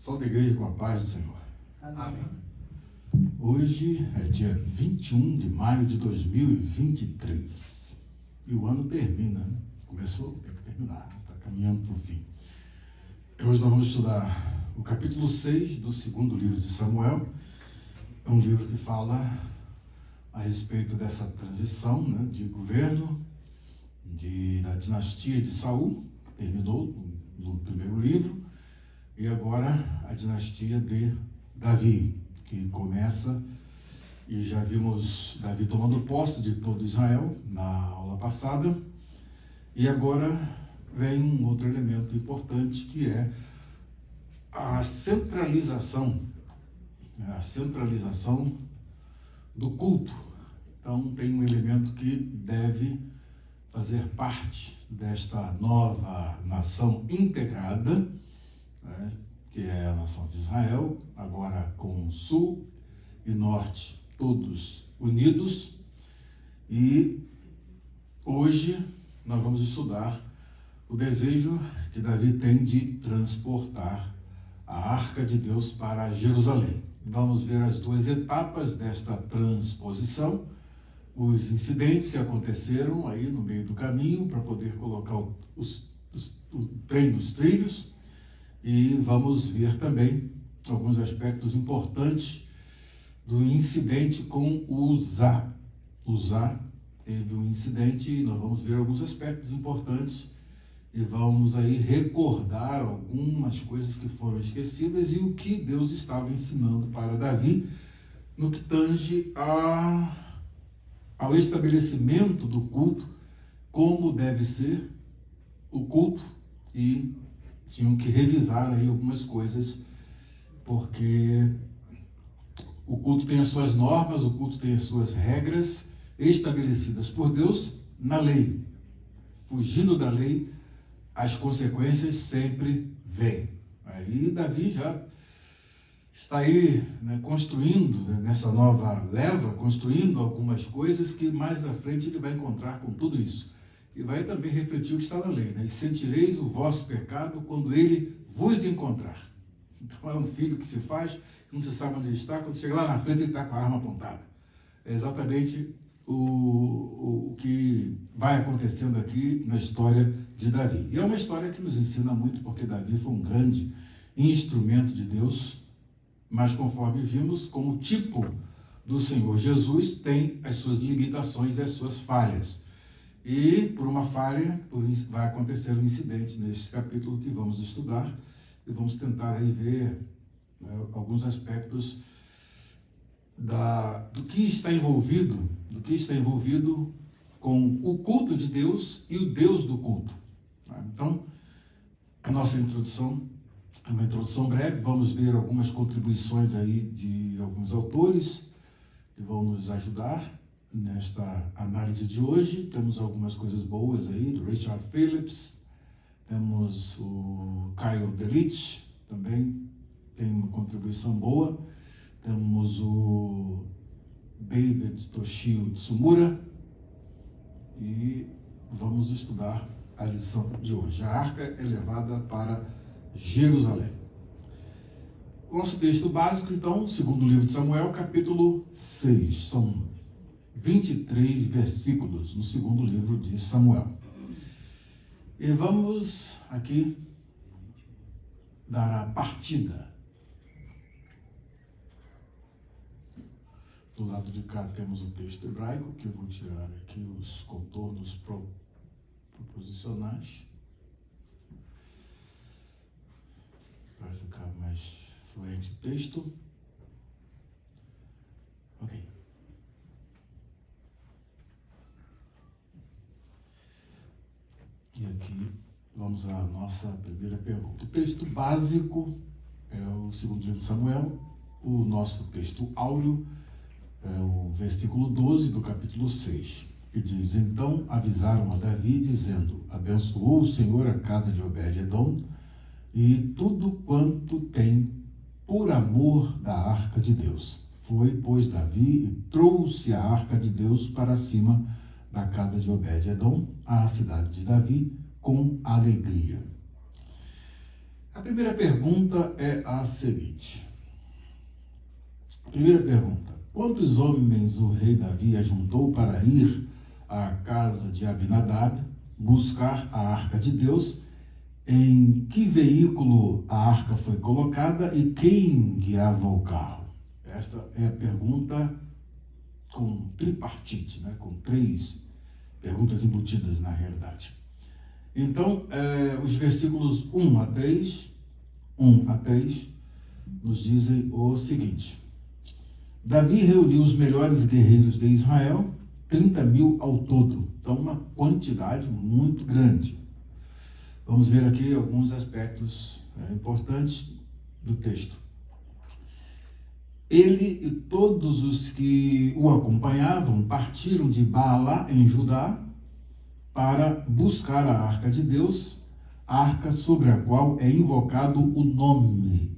Pessoal da igreja, com a paz do Senhor. Amém. Hoje é dia 21 de maio de 2023. E o ano termina, né? Começou, tem que terminar, está caminhando para o fim. Hoje nós vamos estudar o capítulo 6 do segundo livro de Samuel. É um livro que fala a respeito dessa transição, né, de governo, da dinastia de Saul, que terminou no primeiro livro, e agora a dinastia de Davi, que começa, e já vimos Davi tomando posse de todo Israel na aula passada, e agora vem um outro elemento importante, que é a centralização do culto. Então tem um elemento que deve fazer parte desta nova nação integrada, né, que é a nação de Israel, agora com sul e norte todos unidos. E hoje nós vamos estudar o desejo que Davi tem de transportar a Arca de Deus para Jerusalém. Vamos ver as duas etapas desta transposição, os incidentes que aconteceram aí no meio do caminho para poder colocar o trem nos trilhos, e vamos ver também alguns aspectos importantes do incidente com Uzá. Uzá teve um incidente e nós vamos ver alguns aspectos importantes e vamos aí recordar algumas coisas que foram esquecidas e o que Deus estava ensinando para Davi no que tange ao estabelecimento do culto, como deve ser o culto, e tinham que revisar aí algumas coisas, porque o culto tem as suas normas, o culto tem as suas regras estabelecidas por Deus na lei. Fugindo da lei, as consequências sempre vêm. Aí Davi já está aí, né, construindo, né, nessa nova leva, construindo algumas coisas que mais à frente ele vai encontrar com tudo isso. E vai também refletir o que está na lei, né? E sentireis o vosso pecado quando ele vos encontrar. Então é um filho que se faz, não se sabe onde ele está, quando chega lá na frente ele está com a arma apontada. É exatamente o que vai acontecendo aqui na história de Davi. E é uma história que nos ensina muito, porque Davi foi um grande instrumento de Deus, mas conforme vimos, como tipo do Senhor Jesus, tem as suas limitações e as suas falhas. E por uma falha, vai acontecer um incidente nesse capítulo que vamos estudar, e vamos tentar aí ver, né, alguns aspectos do que está envolvido com o culto de Deus e o Deus do culto. Então, a nossa introdução é uma introdução breve. Vamos ver algumas contribuições aí de alguns autores que vão nos ajudar nesta análise de hoje. Temos algumas coisas boas aí, do Richard Phillips, temos o Kyle Delich, também tem uma contribuição boa, temos o David Toshio Tsumura, e vamos estudar a lição de hoje. A arca é levada para Jerusalém. O nosso texto básico, então, segundo livro de Samuel, capítulo 6, são 23 versículos no segundo livro de Samuel. E vamos aqui dar a partida. Do lado de cá temos o texto hebraico, que eu vou tirar aqui os contornos proposicionais, para ficar mais fluente o texto. Ok. E aqui vamos à nossa primeira pergunta. O texto básico é o segundo livro de Samuel. O nosso texto áureo é o versículo 12 do capítulo 6, que diz: Então avisaram a Davi, dizendo: Abençoou o Senhor a casa de Obed-edom e tudo quanto tem por amor da arca de Deus. Foi, pois, Davi e trouxe a arca de Deus para cima da casa de Obed-edom, à cidade de Davi, com alegria. A primeira pergunta é a seguinte. Primeira pergunta: quantos homens o rei Davi ajuntou para ir à casa de Abinadab buscar a arca de Deus? Em que veículo a arca foi colocada e quem guiava o carro? Esta é a pergunta com tripartite, né? Com 3 perguntas embutidas na realidade. Então, os versículos 1 a 3 nos dizem o seguinte: Davi reuniu os melhores guerreiros de Israel, 30.000 ao todo. Então, uma quantidade muito grande. Vamos ver aqui alguns aspectos importantes do texto. Ele e todos os que o acompanhavam partiram de Baalá, em Judá, para buscar a arca de Deus, a arca sobre a qual é invocado o nome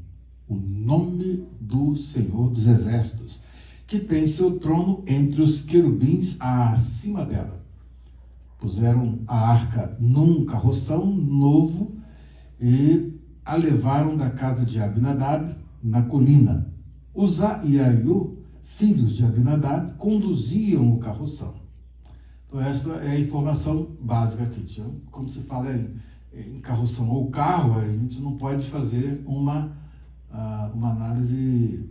do Senhor dos Exércitos, que tem seu trono entre os querubins acima dela. Puseram a arca num carroção novo e a levaram da casa de Abinadab, na colina. Uzá e Aiú, filhos de Abinadab, conduziam o carroção. Então essa é a informação básica aqui. Quando se fala em carroção ou carro, a gente não pode fazer uma análise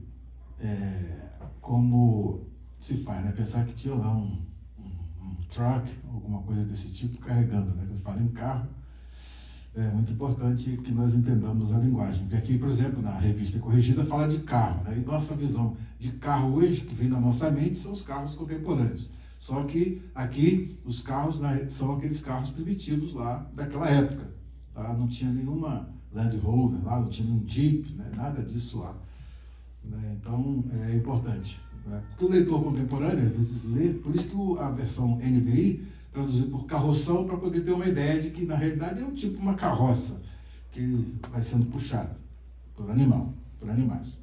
como se faz, né? Pensar que tinha lá um truck, alguma coisa desse tipo, carregando, né? Quando se fala em carro, é muito importante que nós entendamos a linguagem. Porque aqui, por exemplo, na Revista Corrigida fala de carro, né? E nossa visão de carro hoje, que vem na nossa mente, são os carros contemporâneos. Só que aqui, os carros são aqueles carros primitivos lá daquela época. Tá? Não tinha nenhuma Land Rover lá, não tinha nenhum Jeep, né? Nada disso lá. Né? Então, é importante. Né? Porque o leitor contemporâneo, às vezes, lê, por isso que a versão NVI traduziu por carroção, para poder ter uma ideia de que, na realidade, é um tipo uma carroça que vai sendo puxada por animais.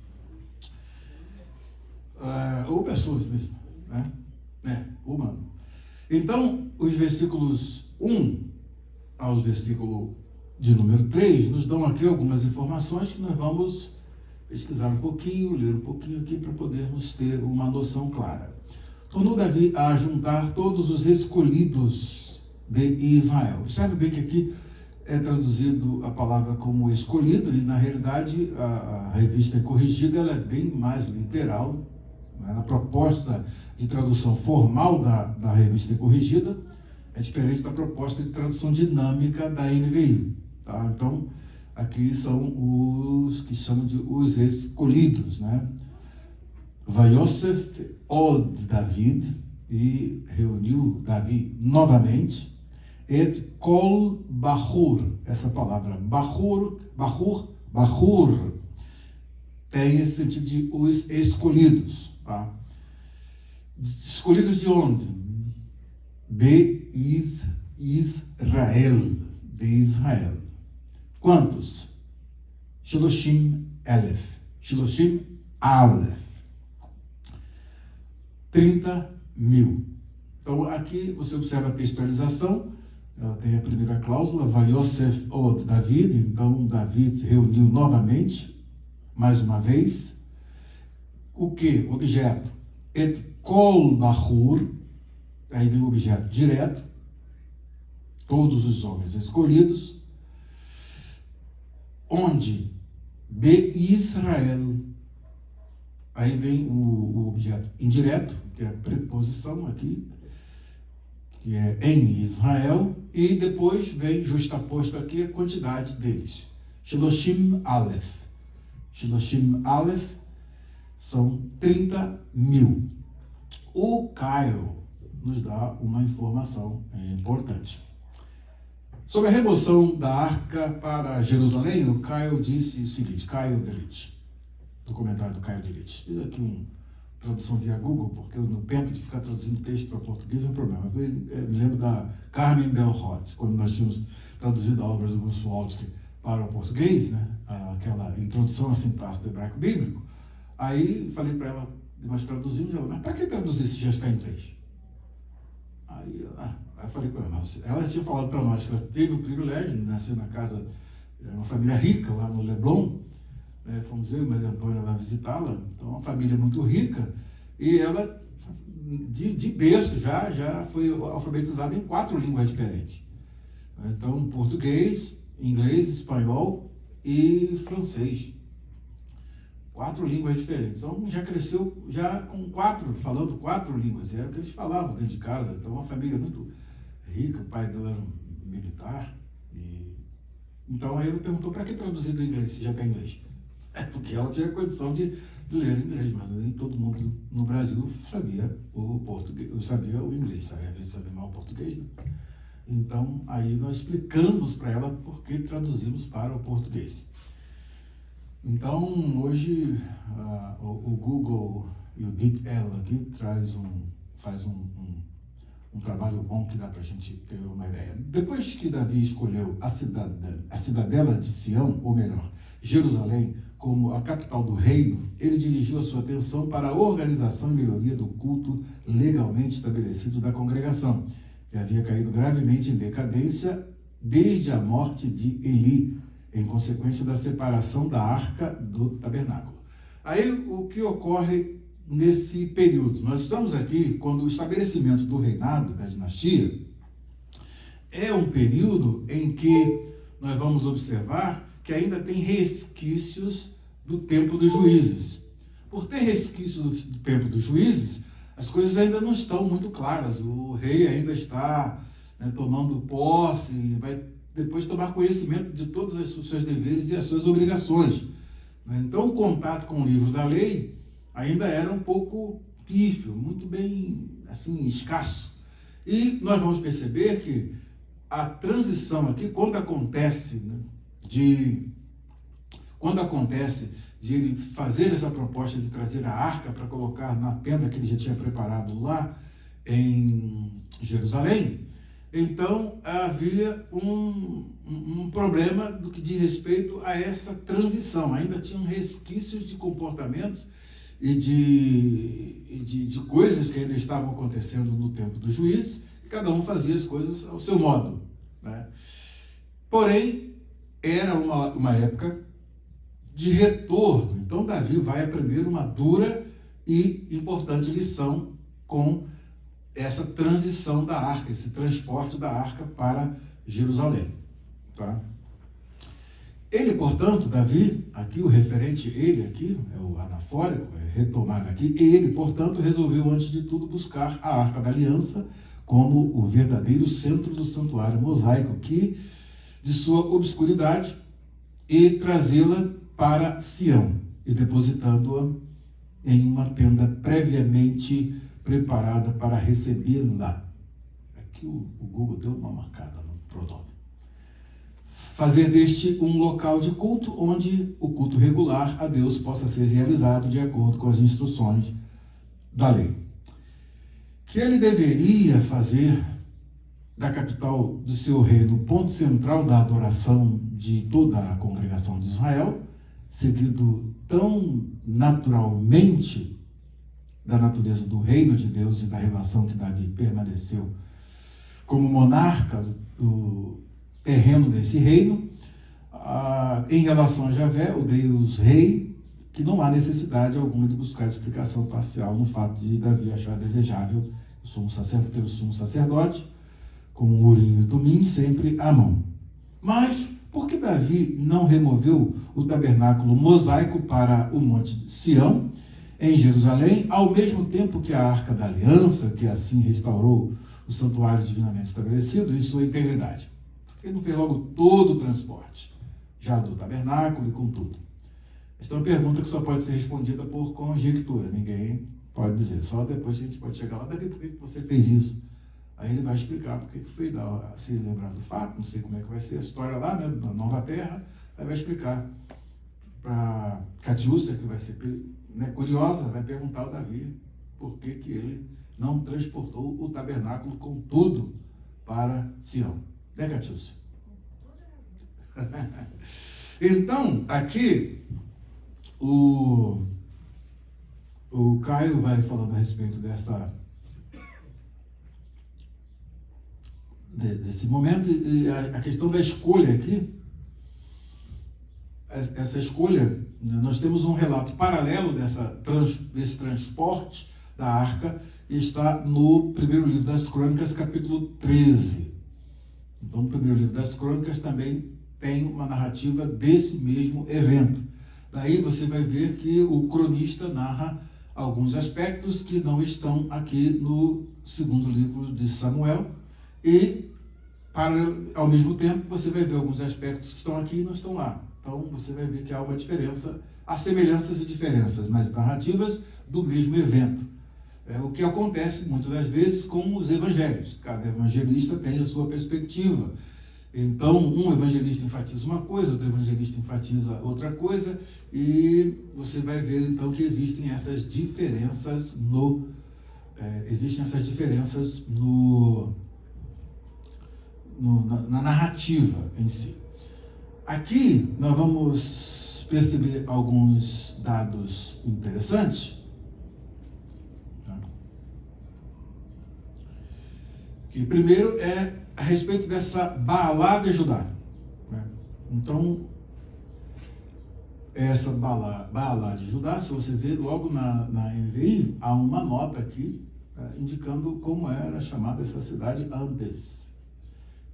Ou pessoas mesmo, né? Humano. Então, os versículos 1 aos versículos de número 3 nos dão aqui algumas informações que nós vamos pesquisar um pouquinho, ler um pouquinho aqui para podermos ter uma noção clara. Tornou Davi a juntar todos os escolhidos de Israel. Observe bem que aqui é traduzido a palavra como escolhido, e na realidade a Revista Corrigida ela é bem mais literal. Na proposta de tradução formal da Revista Corrigida, é diferente da proposta de tradução dinâmica da NVI. Tá? Então, aqui são os que chamam de os escolhidos, né? Vayosef od David, e reuniu Davi novamente, et kol Bahur, essa palavra Bahur, tem esse sentido de os escolhidos. Tá? Escolhidos de onde? De Israel. De Israel. Quantos? Shiloshim Aleph. 30.000. Então aqui você observa a textualização. Ela tem a primeira cláusula, Vayosef od David. Então Davi se reuniu novamente, mais uma vez. O que? Objeto. Et kol Bahur. Aí vem o objeto direto. Todos os homens escolhidos. Onde? Be Israel. Aí vem o objeto indireto, que é a preposição aqui, que é em Israel, e depois vem justaposto aqui a quantidade deles. Shiloshim Aleph. Shiloshim Aleph são 30.000. O Caio nos dá uma informação importante. Sobre a remoção da arca para Jerusalém, o Caio disse o seguinte, Caio Delite, do comentário do Caio Delite. Fiz aqui uma tradução via Google, porque no tempo de ficar traduzindo texto para português é um problema. Eu me lembro da Carmen Belhot, quando nós tínhamos traduzido a obra do Guswalski para o português, né? Aquela introdução à sintaxe do hebraico bíblico. Aí falei para ela, nós traduzimos, ela, mas para que traduzir se já está em inglês? Aí eu falei com ela, ela tinha falado para nós que ela teve o privilégio de nascer na casa é uma família rica lá no Leblon, né? Fomos eu e Maria Antônia lá visitá-la, então uma família muito rica, e ela, de berço, já foi alfabetizada em 4 línguas diferentes. Então, português, inglês, espanhol e francês. 4 línguas diferentes. Então, já cresceu já com 4, falando 4 línguas. Era o que eles falavam dentro de casa. Então, uma família muito rica, o pai dela era um militar. Então, aí ele perguntou, para que traduzir do inglês, se já tem inglês? Porque ela tinha condição de ler inglês, mas nem todo mundo no Brasil sabia o português, sabia o inglês, às vezes sabia mal o português, né? Então, aí nós explicamos para ela por que traduzimos para o português. Então, hoje, o Google e o DeepL aqui faz um trabalho bom que dá para a gente ter uma ideia. Depois que Davi escolheu a cidadela de Sião, ou melhor, Jerusalém, como a capital do reino, ele dirigiu a sua atenção para a organização e melhoria do culto legalmente estabelecido da congregação, que havia caído gravemente em decadência desde a morte de Eli, em consequência da separação da arca do tabernáculo. Aí, o que ocorre nesse período? Nós estamos aqui quando o estabelecimento do reinado, da dinastia, é um período em que nós vamos observar que ainda tem resquícios do tempo dos juízes. Por ter resquícios do tempo dos juízes, as coisas ainda não estão muito claras. O rei ainda está, né, tomando posse e vai depois tomar conhecimento de todos os seus deveres e as suas obrigações. Então, o contato com o livro da lei ainda era um pouco pífio, muito bem, assim, escasso. E nós vamos perceber que a transição aqui, quando acontece de ele fazer essa proposta de trazer a arca para colocar na tenda que ele já tinha preparado lá em Jerusalém, então havia um problema do que diz respeito a essa transição. Ainda tinham resquícios de comportamentos e de coisas que ainda estavam acontecendo no tempo do juiz, e cada um fazia as coisas ao seu modo, né? Porém, era uma época de retorno. Então, Davi vai aprender uma dura e importante lição com essa transição da arca, esse transporte da arca para Jerusalém. Tá? Ele, portanto, Davi, aqui o referente, ele aqui, é o anafórico, é retomar aqui, ele, portanto, resolveu antes de tudo buscar a Arca da Aliança como o verdadeiro centro do santuário mosaico, que de sua obscuridade, e trazê-la para Sião, e depositando-a em uma tenda previamente preparada para recebê-la. Aqui o Google deu uma marcada no pronome. Fazer deste um local de culto, onde o culto regular a Deus possa ser realizado de acordo com as instruções da lei. Que ele deveria fazer da capital do seu reino o ponto central da adoração de toda a congregação de Israel, seguido tão naturalmente da natureza do reino de Deus e da relação que Davi permaneceu como monarca do terreno desse reino, em relação a Javé, o Deus rei, que não há necessidade alguma de buscar explicação parcial no fato de Davi achar desejável ter o sumo sacerdote, com o Urim e o Tumim sempre à mão. Mas, por que Davi não removeu o tabernáculo mosaico para o Monte de Sião, em Jerusalém, ao mesmo tempo que a Arca da Aliança, que assim restaurou o santuário divinamente estabelecido em sua integridade? Por que não fez logo todo o transporte, já do tabernáculo e com tudo? Esta é uma pergunta que só pode ser respondida por conjectura. Ninguém pode dizer. Só depois que a gente pode chegar lá, Davi, por que você fez isso? Aí ele vai explicar por que foi, se lembrar do fato, não sei como é que vai ser a história lá, né, da Nova Terra, aí vai explicar para Catiúcia, que vai ser, né, curiosa, vai perguntar ao Davi por que ele não transportou o tabernáculo com tudo para Sião. Né, Catiúcia? Então, aqui, o Caio vai falando a respeito desse momento, e a questão da escolha aqui, essa escolha, né, nós temos um relato paralelo desse transporte da arca, e está no primeiro livro das Crônicas, capítulo 13. Então, o primeiro livro das Crônicas também tem uma narrativa desse mesmo evento. Daí você vai ver que o cronista narra alguns aspectos que não estão aqui no segundo livro de Samuel, e ao mesmo tempo você vai ver alguns aspectos que estão aqui e não estão lá. Então você vai ver que há uma diferença, há semelhanças e diferenças nas narrativas do mesmo evento. O que acontece muitas das vezes com os evangelhos. Cada evangelista tem a sua perspectiva. Então, um evangelista enfatiza uma coisa, outro evangelista enfatiza outra coisa, e você vai ver então que existem essas diferenças na narrativa em si. Aqui nós vamos perceber alguns dados interessantes. Que primeiro é a respeito dessa Baalá de Judá. Então, essa Baalá de Judá, se você ver logo na NVI, há uma nota aqui indicando como era chamada essa cidade antes.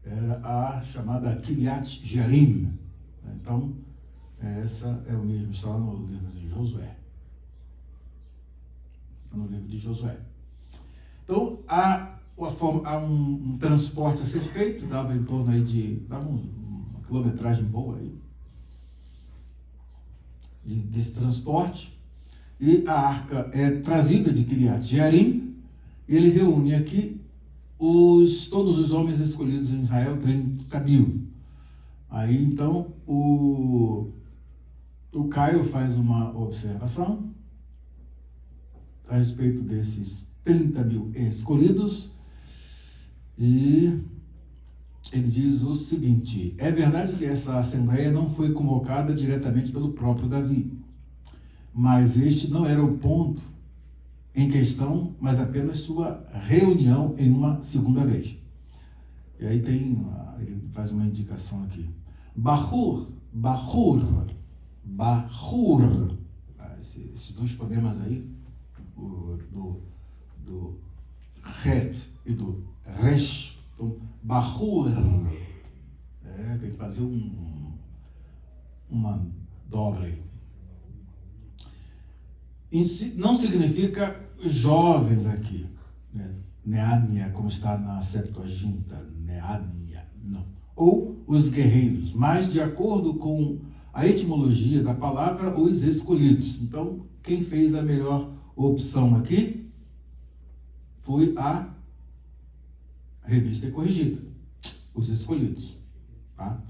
Era a chamada Kiriat Jearim. Então, essa é o mesmo, está lá no livro de Josué. No livro de Josué. Então, há um transporte a ser feito, dava em torno aí dava uma quilometragem boa aí, desse transporte, e a arca é trazida de Kiriat Jearim, e ele reúne aqui todos os homens escolhidos em Israel, 30 mil. Aí então o Caio faz uma observação a respeito desses 30 mil escolhidos, e ele diz o seguinte: é verdade que essa assembleia não foi convocada diretamente pelo próprio Davi, mas este não era o ponto em questão, mas apenas sua reunião em uma segunda vez. E aí ele faz uma indicação aqui. Bahur, esses dois fonemas aí, do Het e do Resh. Então, Bahur, tem que fazer uma dobra aí. Não significa jovens aqui, né? Neânia, como está na Septuaginta, Neânia, não. Ou os guerreiros, mas de acordo com a etimologia da palavra, os escolhidos. Então, quem fez a melhor opção aqui foi a Revista e Corrigida, os escolhidos. Tá?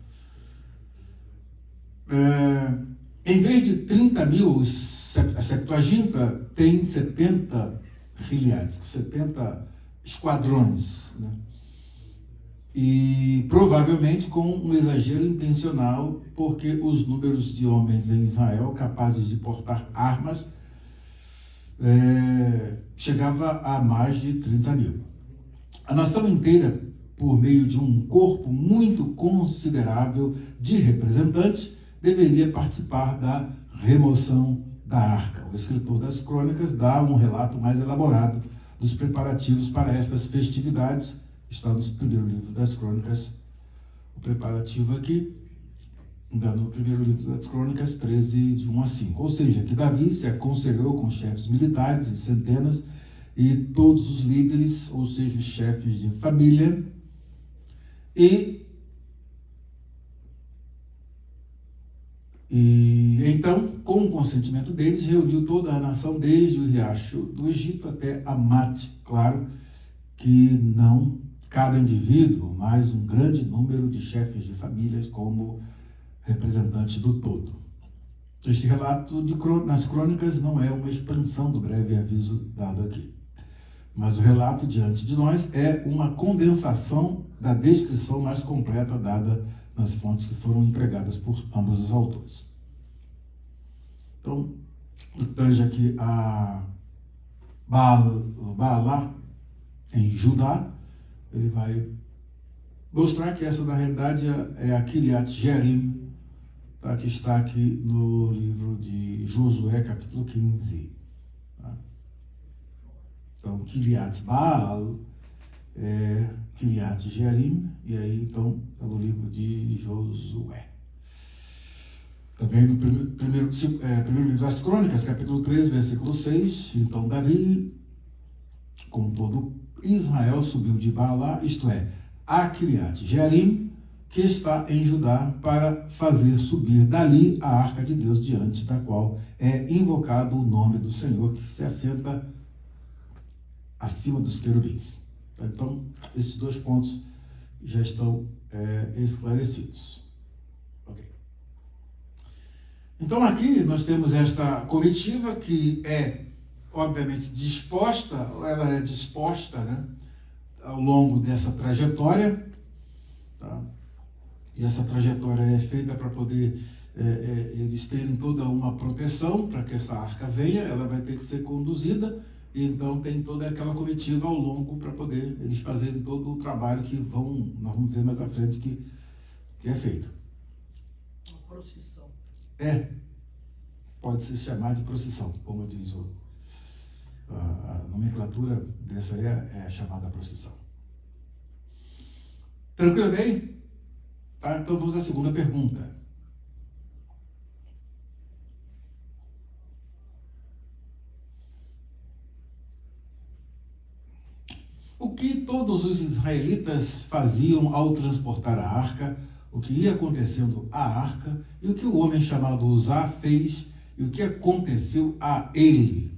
Em vez de 30 mil, a Septuaginta tem 70 filiados, 70 esquadrões, né? E provavelmente com um exagero intencional, porque os números de homens em Israel capazes de portar armas chegava a mais de 30 mil. A nação inteira, por meio de um corpo muito considerável de representantes, deveria participar da remoção da arca. O escritor das Crônicas dá um relato mais elaborado dos preparativos para estas festividades. Está no primeiro livro das Crônicas, o preparativo aqui, no primeiro livro das Crônicas 13, de 1 a 5. Ou seja, que Davi se aconselhou com chefes militares e centenas e todos os líderes, ou seja, os chefes de família, e então, com o consentimento deles, reuniu toda a nação desde o riacho do Egito até Amate. Claro que não cada indivíduo, mas um grande número de chefes de famílias como representante do todo. Este relato nas crônicas não é uma expansão do breve aviso dado aqui, mas o relato diante de nós é uma condensação da descrição mais completa dada nas fontes que foram empregadas por ambos os autores. Então, tange aqui a Baalá em Judá, ele vai mostrar que essa, na realidade, é a Kiriat Jearim, tá, que está aqui no livro de Josué, capítulo 15. Tá? Então, Kiriat Baal é Kiriat Jearim, e aí, então, pelo livro de Josué. Também no primeiro livro das Crônicas, capítulo 13, versículo 6, então Davi, com todo Israel, subiu de Baalá, isto é, a Kiriat Jearim, que está em Judá, para fazer subir dali a arca de Deus, diante da qual é invocado o nome do Senhor, que se assenta acima dos querubins. Então, esses dois pontos já estão esclarecidos. Ok. Então, aqui nós temos esta comitiva que é, obviamente, disposta, ela é disposta, né, ao longo dessa trajetória, tá? E essa trajetória é feita para poder eles terem toda uma proteção para que essa arca venha, ela vai ter que ser conduzida, e então tem toda aquela comitiva ao longo para poder eles fazerem todo o trabalho que nós vamos ver mais à frente que é feito. Uma procissão. Pode se chamar de procissão, como diz a nomenclatura dessa aí é chamada procissão. Tranquilo daí? Tá, então vamos à segunda pergunta. O que todos os israelitas faziam ao transportar a arca, o que ia acontecendo à arca, e o que o homem chamado Uzá fez, e o que aconteceu a ele?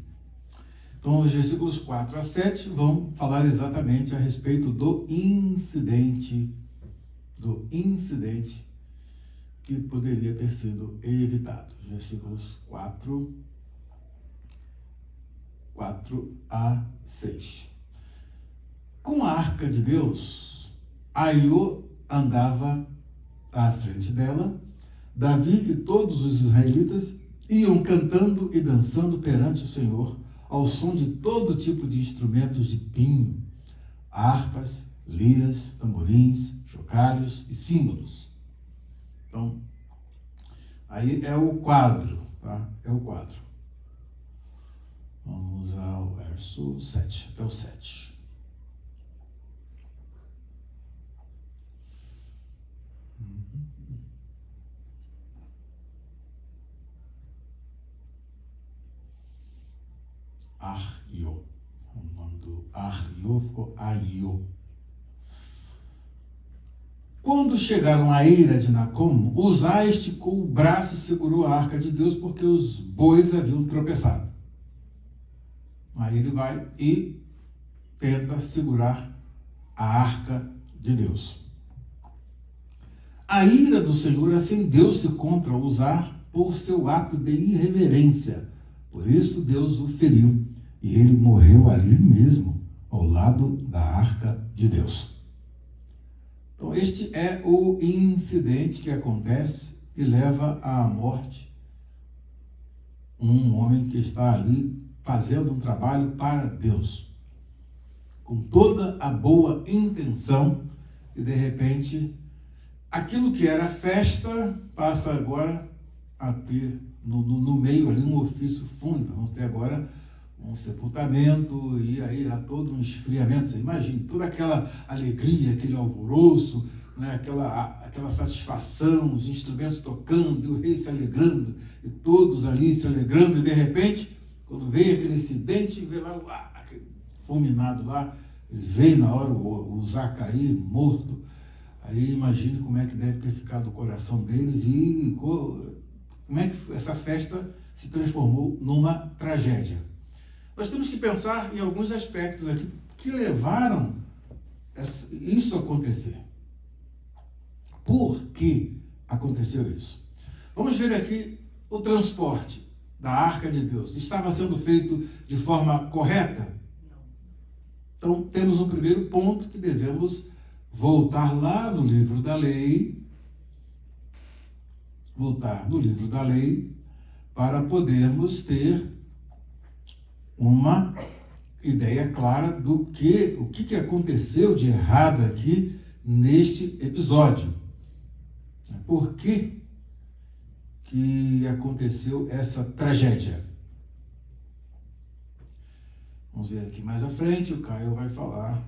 Então, os versículos 4 a 7 vão falar exatamente a respeito do incidente que poderia ter sido evitado. Versículos 4 a 6. Com a arca de Deus, Aiô andava à frente dela, Davi e todos os israelitas iam cantando e dançando perante o Senhor, ao som de todo tipo de instrumentos de pinho, harpas, liras, tamborins, chocalhos e símbolos. Então, aí é o quadro, tá? É o quadro. Vamos ao verso 7, até o 7. Ario. O nome do Ario ficou Aiô. Quando chegaram à eira de Nacom, Uzá esticou o braço e segurou a arca de Deus, porque os bois haviam tropeçado. Aí ele vai e tenta segurar a arca de Deus. A ira do Senhor acendeu-se contra Uzá por seu ato de irreverência. Por isso Deus o feriu, e ele morreu ali mesmo, ao lado da arca de Deus. Então, este é o incidente que acontece e leva à morte um homem que está ali fazendo um trabalho para Deus, com toda a boa intenção, e de repente, aquilo que era festa passa agora a ter no meio ali um ofício fúnebre. Vamos ter agora um sepultamento, e aí há todo um esfriamento. Você imagina toda aquela alegria, aquele alvoroço, né? aquela satisfação, os instrumentos tocando, e o rei se alegrando, e todos ali se alegrando, e de repente, quando veio aquele incidente, vê lá aquele fulminado lá, ele veio na hora o Uzá cair morto. Aí imagine como é que deve ter ficado o coração deles, e como é que essa festa se transformou numa tragédia. Nós temos que pensar em alguns aspectos aqui que levaram isso a acontecer. Por que aconteceu isso? Vamos ver aqui o transporte da arca de Deus. Estava sendo feito de forma correta? Não. Então, temos um primeiro ponto que devemos voltar lá no livro da lei, para podermos ter uma ideia clara do o que aconteceu de errado aqui neste episódio. Por que que aconteceu essa tragédia. Vamos ver aqui mais à frente, o Caio vai falar,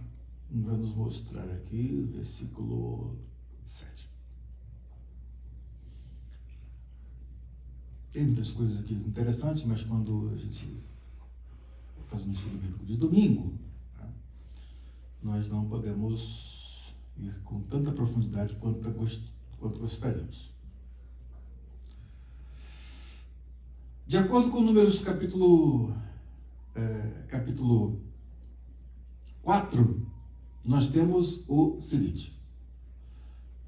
vai nos mostrar aqui o versículo 7. Tem muitas coisas aqui interessantes, mas quando a gente faz um estudo bíblico de domingo, né, nós não podemos ir com tanta profundidade quanto gostaríamos. De acordo com Números capítulo 4, nós temos o seguinte.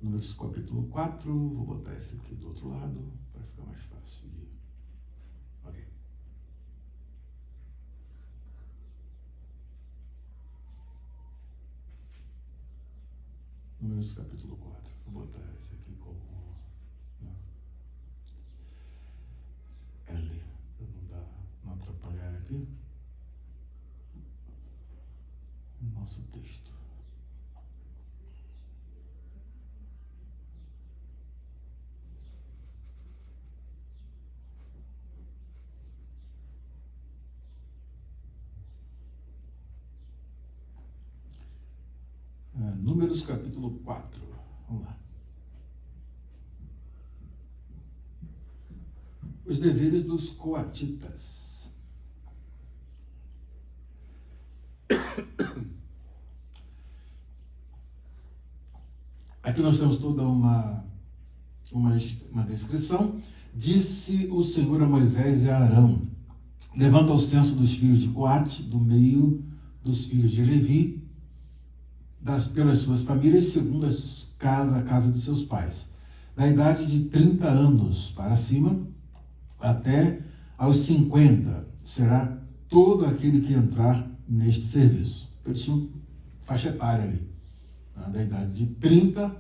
Números capítulo 4, vou botar esse aqui do outro lado, para ficar mais fácil de... Ok. Números capítulo 4, vou botar esse aqui como... L, para não atrapalhar aqui o nosso texto. Números capítulo 4, vamos lá. Os deveres dos coatitas. Aqui nós temos toda uma descrição. Disse o Senhor a Moisés e a Arão: levanta o censo dos filhos de Coate, do meio dos filhos de Levi, pelas suas famílias, segundo a casa de seus pais, da idade de 30 anos para cima, até aos 50, será todo aquele que entrar neste serviço. Eles tinham faixa etária ali, né, da idade de 30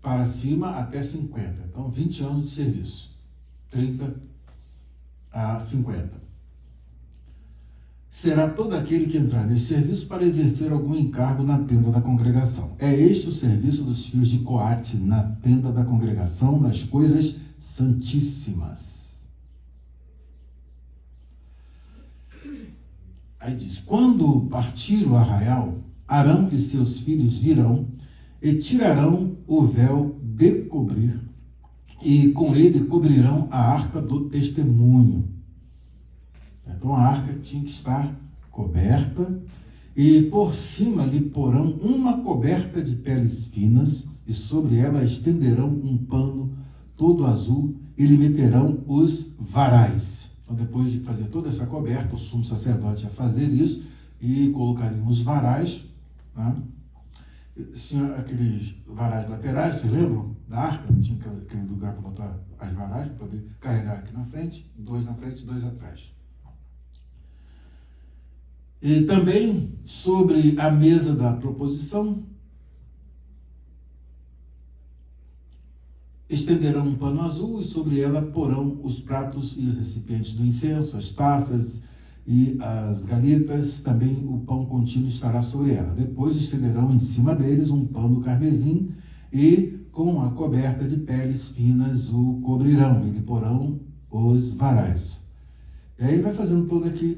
para cima até 50. Então, 20 anos de serviço, 30 a 50. Será todo aquele que entrar nesse serviço para exercer algum encargo na tenda da congregação. É este o serviço dos filhos de Coate na tenda da congregação, nas coisas santíssimas. Aí diz: quando partir o arraial, Arão e seus filhos virão e tirarão o véu de cobrir, e com ele cobrirão a arca do testemunho. Então a arca tinha que estar coberta, e por cima lhe porão uma coberta de peles finas, e sobre ela estenderão um pano todo azul, e lhe meterão os varais. Então, depois de fazer toda essa coberta, o sumo sacerdote ia fazer isso, e colocariam os varais, né? Tinha aqueles varais laterais, vocês lembram? Da arca, tinha aquele lugar para botar as varais, para poder carregar aqui na frente, 2 na frente e 2 atrás. E também sobre a mesa da proposição, estenderão um pano azul, e sobre ela porão os pratos e recipientes do incenso, as taças e as galetas, também o pão contínuo estará sobre ela. Depois estenderão em cima deles um pano carmesim, e com a coberta de peles finas o cobrirão, e lhe porão os varais. E aí vai fazendo toda aqui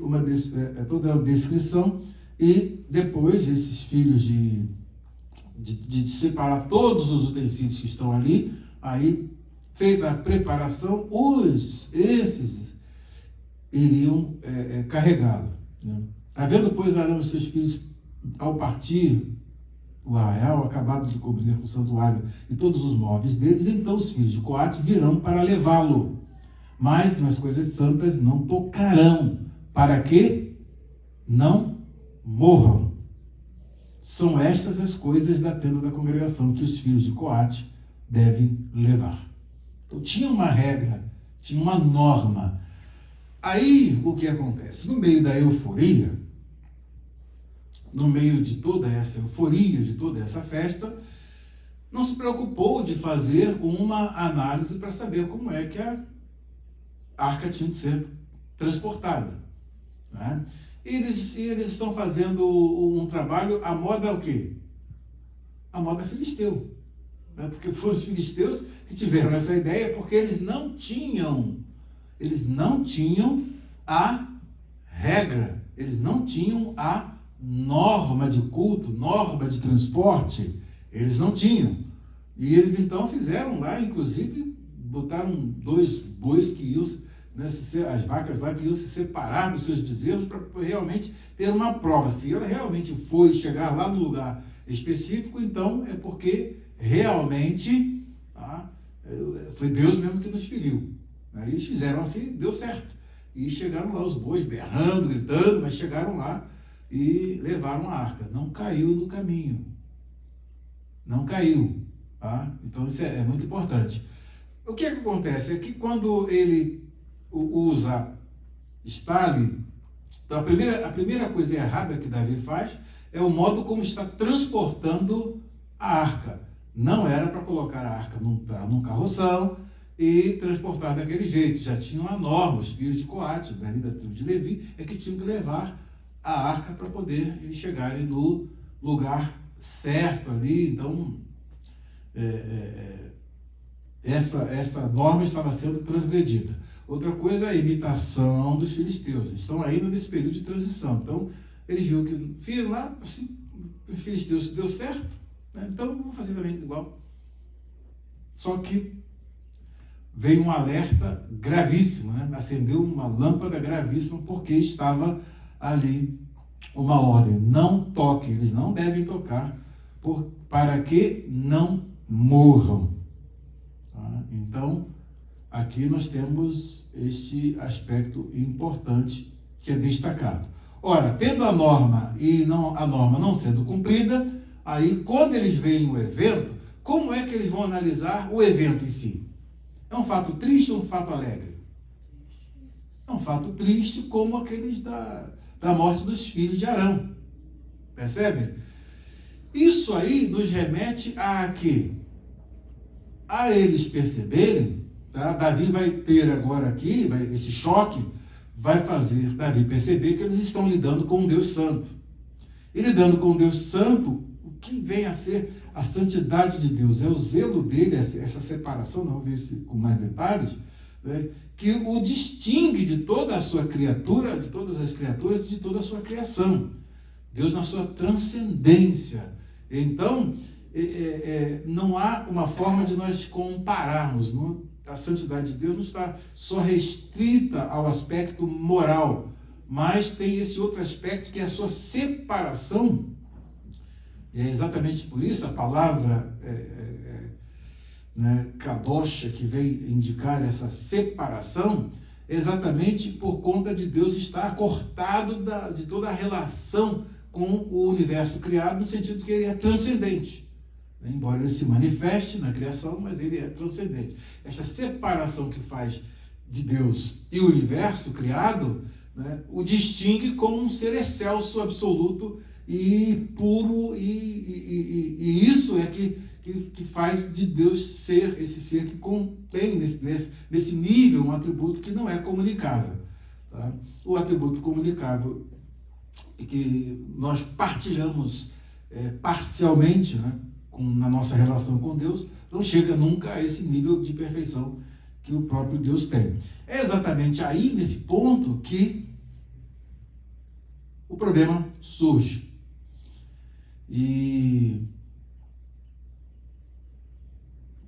toda a descrição, e depois esses filhos de separar todos os utensílios que estão ali, aí feita a preparação, esses iriam carregá-la. Né? Havendo, pois, Arão e seus filhos, ao partir o arraial, acabado de cobrir o santuário e todos os móveis deles, então os filhos de Coate virão para levá-lo. Mas nas coisas santas não tocarão, para que não morram. São estas as coisas da tenda da congregação que os filhos de Coate devem levar. Então tinha uma regra, tinha uma norma. Aí o que acontece? No meio da euforia, no meio de toda essa euforia, de toda essa festa, não se preocupou de fazer uma análise para saber como é que a arca tinha de ser transportada. Né? E eles estão fazendo um trabalho à moda o quê? A moda filisteu. Porque foram os filisteus que tiveram essa ideia, porque eles não tinham a regra, eles não tinham a norma de culto, norma de transporte, eles não tinham. E eles então fizeram lá, inclusive, botaram 2 bois que iam, né, as vacas lá que iam se separar dos seus bezerros para realmente ter uma prova. Se ela realmente foi chegar lá no lugar específico, então é porque realmente foi Deus mesmo que nos feriu. Eles fizeram assim, deu certo. E chegaram lá os bois berrando, gritando, mas chegaram lá e levaram a arca. Não caiu no caminho. Não caiu. Tá? Então isso é muito importante. O que é que acontece? É que quando ele está ali, então a primeira coisa errada que Davi faz é o modo como está transportando a arca. Não era para colocar a arca num carroção e transportar daquele jeito. Já tinham a norma, os filhos de Coate, da tribo de Levi, é que tinham que levar a arca para poder eles chegarem no lugar certo ali. Então, essa norma estava sendo transgredida. Outra coisa é a imitação dos filisteus. Eles estão ainda nesse período de transição. Então, eles viram que viram lá, assim, os filisteus deu certo, né? Então vou fazer também igual. Só que veio um alerta gravíssimo, né? Acendeu uma lâmpada gravíssima, porque estava ali uma ordem: não toquem, eles não devem tocar, para que não morram. Tá? Então, aqui nós temos este aspecto importante que é destacado. Ora, tendo a norma e a norma não sendo cumprida, aí quando eles veem o evento, como é que eles vão analisar o evento em si? É um fato triste ou um fato alegre? É um fato triste, como aqueles da morte dos filhos de Arão. Percebem? Isso aí nos remete a quê? A eles perceberem, tá? Davi vai ter agora aqui, esse choque vai fazer Davi perceber que eles estão lidando com um Deus santo. E lidando com um Deus santo, o que vem a ser a santidade de Deus? É o zelo dele, essa separação, não vou ver isso com mais detalhes, né, que o distingue de toda a sua criatura, de todas as criaturas, de toda a sua criação. Deus na sua transcendência. Então, não há uma forma de nós compararmos. A santidade de Deus não está só restrita ao aspecto moral, mas tem esse outro aspecto que é a sua separação. E é exatamente por isso a palavra kadosh, que vem indicar essa separação, exatamente por conta de Deus estar cortado de toda a relação com o universo criado, no sentido de que ele é transcendente. Embora ele se manifeste na criação, mas ele é transcendente. Essa separação que faz de Deus e o universo criado, né, o distingue como um ser excelso, absoluto e puro, e isso é que faz de Deus ser esse ser que contém nesse nível um atributo que não é comunicável. Tá? O atributo comunicável que nós partilhamos parcialmente, né, na nossa relação com Deus, não chega nunca a esse nível de perfeição que o próprio Deus tem. É exatamente aí, nesse ponto, que o problema surge. E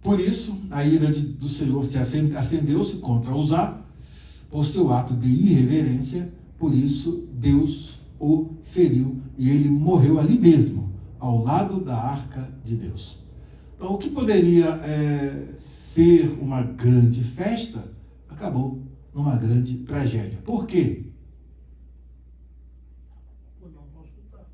por isso a ira do Senhor acendeu-se contra Uzá por seu ato de irreverência. Por isso Deus o feriu e ele morreu ali mesmo, ao lado da arca de Deus. Então, o que poderia ser uma grande festa, acabou numa grande tragédia. Por quê? Por não consultar.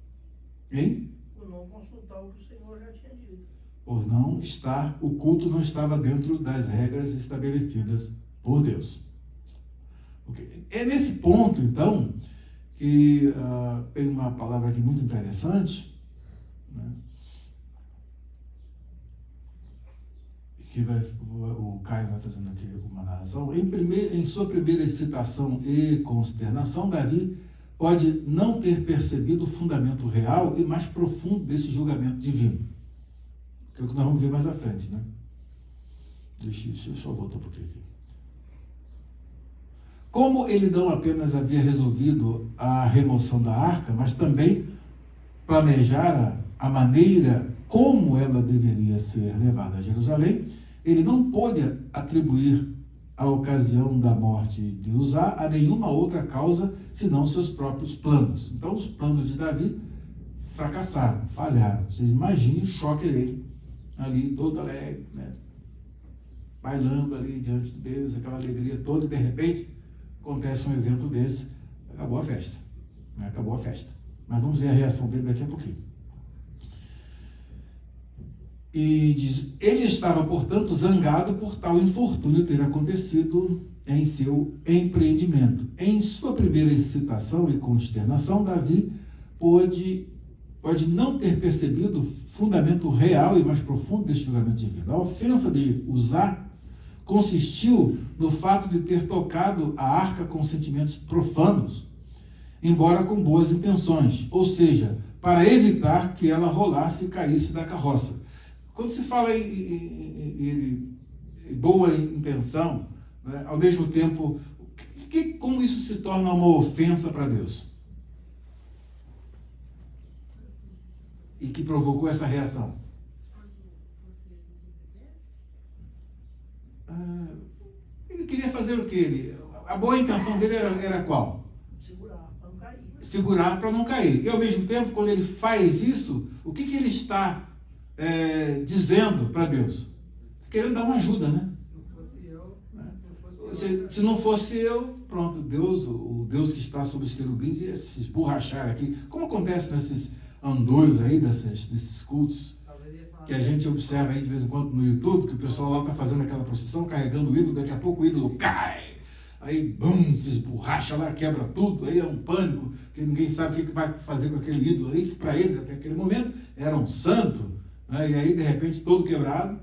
Hein? Por não consultar o que o Senhor já tinha dito. Por não estar, o culto não estava dentro das regras estabelecidas por Deus. Okay. É nesse ponto, então, que tem uma palavra aqui muito interessante, né, que o Caio vai fazendo aqui uma narração. Em sua primeira excitação e consternação, Davi pode não ter percebido o fundamento real e mais profundo desse julgamento divino. que é o que nós vamos ver mais à frente, né? Deixa eu só voltar um pouquinho aqui. Como ele não apenas havia resolvido a remoção da arca, mas também planejara a maneira como ela deveria ser levada a Jerusalém, ele não pôde atribuir a ocasião da morte de Uzá a nenhuma outra causa senão seus próprios planos. Então os planos de Davi fracassaram, falharam. Vocês imaginem o choque dele, ali todo alegre, né? Bailando ali diante de Deus, aquela alegria toda, e de repente acontece um evento desse, acabou a festa, né? Acabou a festa. Mas vamos ver a reação dele daqui a pouquinho. E diz, ele estava, portanto, zangado por tal infortúnio ter acontecido em seu empreendimento. Em sua primeira excitação e consternação, Davi pode não ter percebido o fundamento real e mais profundo deste julgamento divino. A ofensa de Uzá consistiu no fato de ter tocado a arca com sentimentos profanos, embora com boas intenções, ou seja, para evitar que ela rolasse e caísse da carroça. Quando se fala em boa intenção, né, ao mesmo tempo, como isso se torna uma ofensa para Deus? E que provocou essa reação? Ele queria fazer o quê? A boa intenção dele era qual? Segurar para não cair. Segurar para não cair. E ao mesmo tempo, quando ele faz isso, o que ele está dizendo para Deus? Querendo dar uma ajuda, né? Se não fosse eu, pronto, Deus, o Deus que está sobre os querubins ia se esborrachar aqui. Como acontece nesses andores aí, desses cultos, que a gente observa aí de vez em quando no YouTube, que o pessoal lá está fazendo aquela procissão, carregando o ídolo, daqui a pouco o ídolo cai, aí bum, se esborracha lá, quebra tudo, aí é um pânico, porque ninguém sabe o que vai fazer com aquele ídolo aí, que para eles até aquele momento era um santo, né? E aí de repente todo quebrado,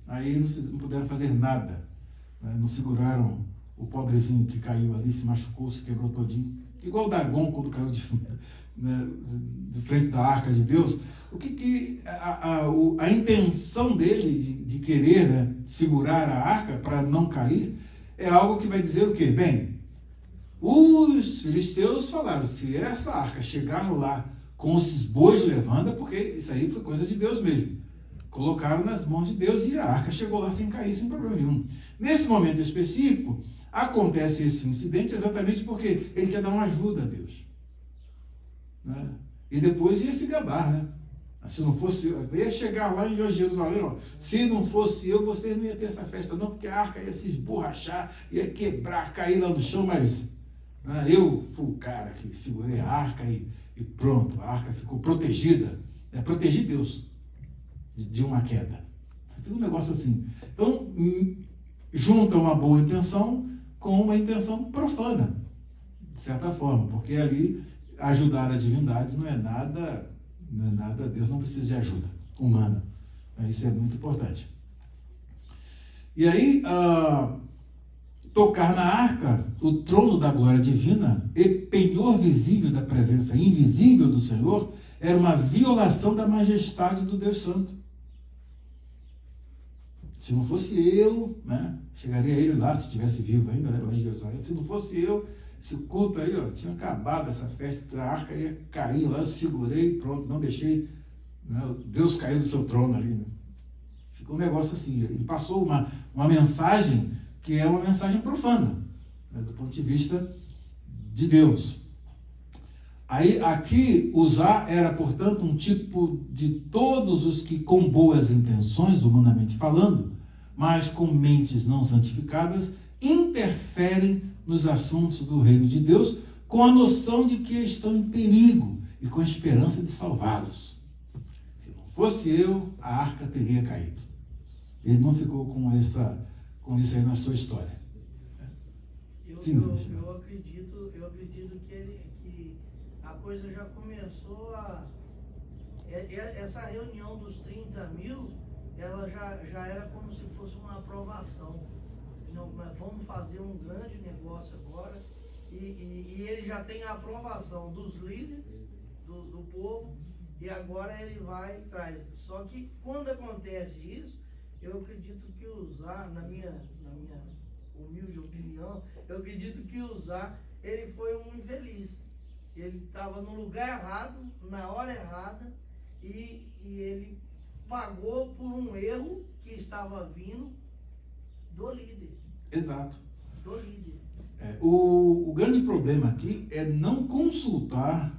aí não puderam fazer nada, né? Não seguraram o pobrezinho que caiu ali, se machucou, se quebrou todinho, igual o Dagon quando caiu de frente da arca de Deus. O que a intenção dele de querer, né, segurar a arca para não cair é algo que vai dizer o quê? Bem, os filisteus falaram, se essa arca chegar lá com esses bois levando, é porque isso aí foi coisa de Deus mesmo. Colocaram nas mãos de Deus e a arca chegou lá sem cair, sem problema nenhum. Nesse momento específico, acontece esse incidente exatamente porque ele quer dar uma ajuda a Deus, né? E depois ia se gabar, né? Se não fosse eu, ia chegar lá em Jerusalém, ó, se não fosse eu, vocês não iam ter essa festa não, porque a arca ia se esborrachar, ia quebrar, cair lá no chão, mas eu fui o cara que segurei a arca e pronto, a arca ficou protegida, né? Protegi Deus de uma queda. Fica um negócio assim. Então, junta uma boa intenção com uma intenção profana, de certa forma, porque ali ajudar a divindade não é nada, Deus não precisa de ajuda humana. Isso é muito importante. E aí, tocar na arca, o trono da glória divina, e penhor visível da presença invisível do Senhor, era uma violação da majestade do Deus Santo. Se não fosse eu, né, chegaria ele lá, se estivesse vivo ainda, né, lá em Jerusalém, se não fosse eu, esse culto aí, ó, tinha acabado essa festa, a arca ia cair lá, eu segurei, pronto, não deixei, né, Deus caiu do seu trono ali, né? Ficou um negócio assim, ele passou uma mensagem que é uma mensagem profana, né, do ponto de vista de Deus. Aí, aqui, Uzá era, portanto, um tipo de todos os que, com boas intenções, humanamente falando, mas com mentes não santificadas, interferem nos assuntos do reino de Deus, com a noção de que estão em perigo e com a esperança de salvá-los. Se não fosse eu, a arca teria caído. Ele não ficou com isso aí na sua história. Eu acredito que a coisa já começou essa reunião dos 30 mil, ela já era como se fosse uma aprovação. Não, vamos fazer um grande negócio agora, e ele já tem a aprovação dos líderes do povo E agora ele vai e traz. Só que quando acontece isso, eu acredito que usar, na minha humilde opinião, eu acredito que usar, ele foi um infeliz. Ele estava no lugar errado, na hora errada, e ele pagou por um erro que estava vindo do líder. Exato. Do líder. O grande problema aqui é não consultar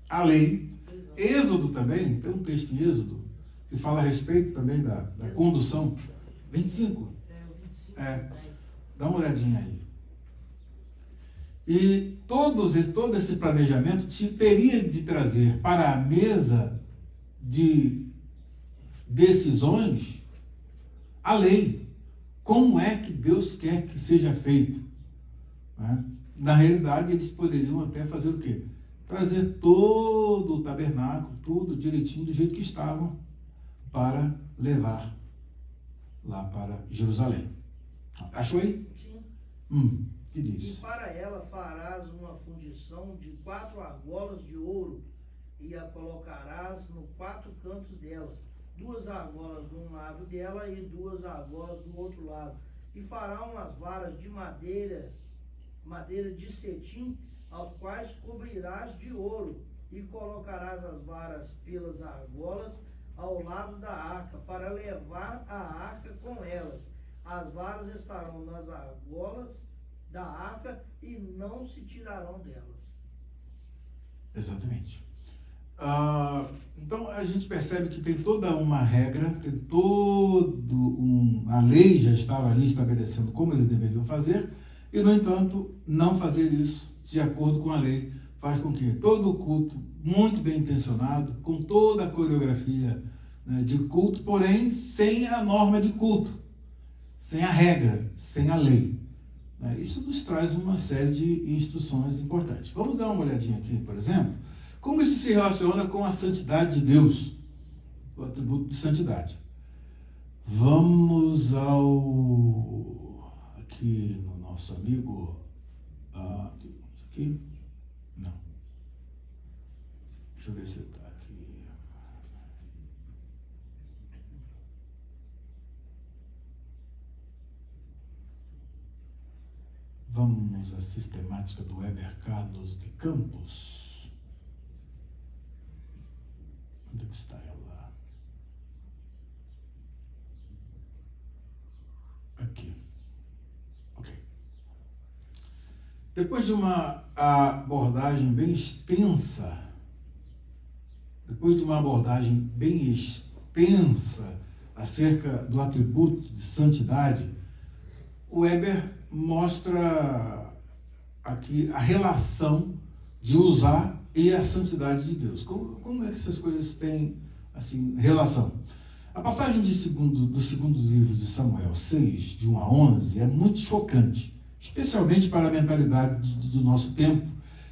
a lei. Exato. Êxodo também, tem um texto em Êxodo que fala a respeito também da condução. 25. O 25. Dá uma olhadinha aí. E todo esse planejamento teria de trazer para a mesa de decisões a lei. Como é que Deus quer que seja feito? Né? Na realidade, eles poderiam até fazer o quê? Trazer todo o tabernáculo, tudo direitinho do jeito que estavam, para levar lá para Jerusalém. Achou aí? Sim. Que diz? E para ela farás uma fundição de 4 argolas de ouro, e a colocarás no 4 cantos dela, 2 argolas de um lado dela e 2 argolas do outro lado. E fará umas varas de madeira de cetim, aos quais cobrirás de ouro, e colocarás as varas pelas argolas ao lado da arca, para levar a arca com elas. As varas estarão nas argolas da arca e não se tirarão delas. Exatamente. Então a gente percebe que tem toda uma regra, tem a lei já estava ali estabelecendo como eles deveriam fazer, e no entanto, não fazer isso de acordo com a lei faz com que todo o culto, muito bem intencionado, com toda a coreografia, né, de culto, porém sem a norma de culto, sem a regra, sem a lei. Isso nos traz uma série de instruções importantes. Vamos dar uma olhadinha aqui, por exemplo, como isso se relaciona com a santidade de Deus, o atributo de santidade. Vamos aqui no nosso amigo, aqui, não, deixa eu ver se está aqui. Vamos à sistemática do Weber Carlos de Campos. Onde está ela? Aqui. Ok. Depois de uma abordagem bem extensa, acerca do atributo de santidade, o Weber mostra aqui a relação de usar e a santidade de Deus. Como é que essas coisas têm assim, relação? A passagem do segundo livro de Samuel 6, de 1 a 11, é muito chocante, especialmente para a mentalidade do nosso tempo,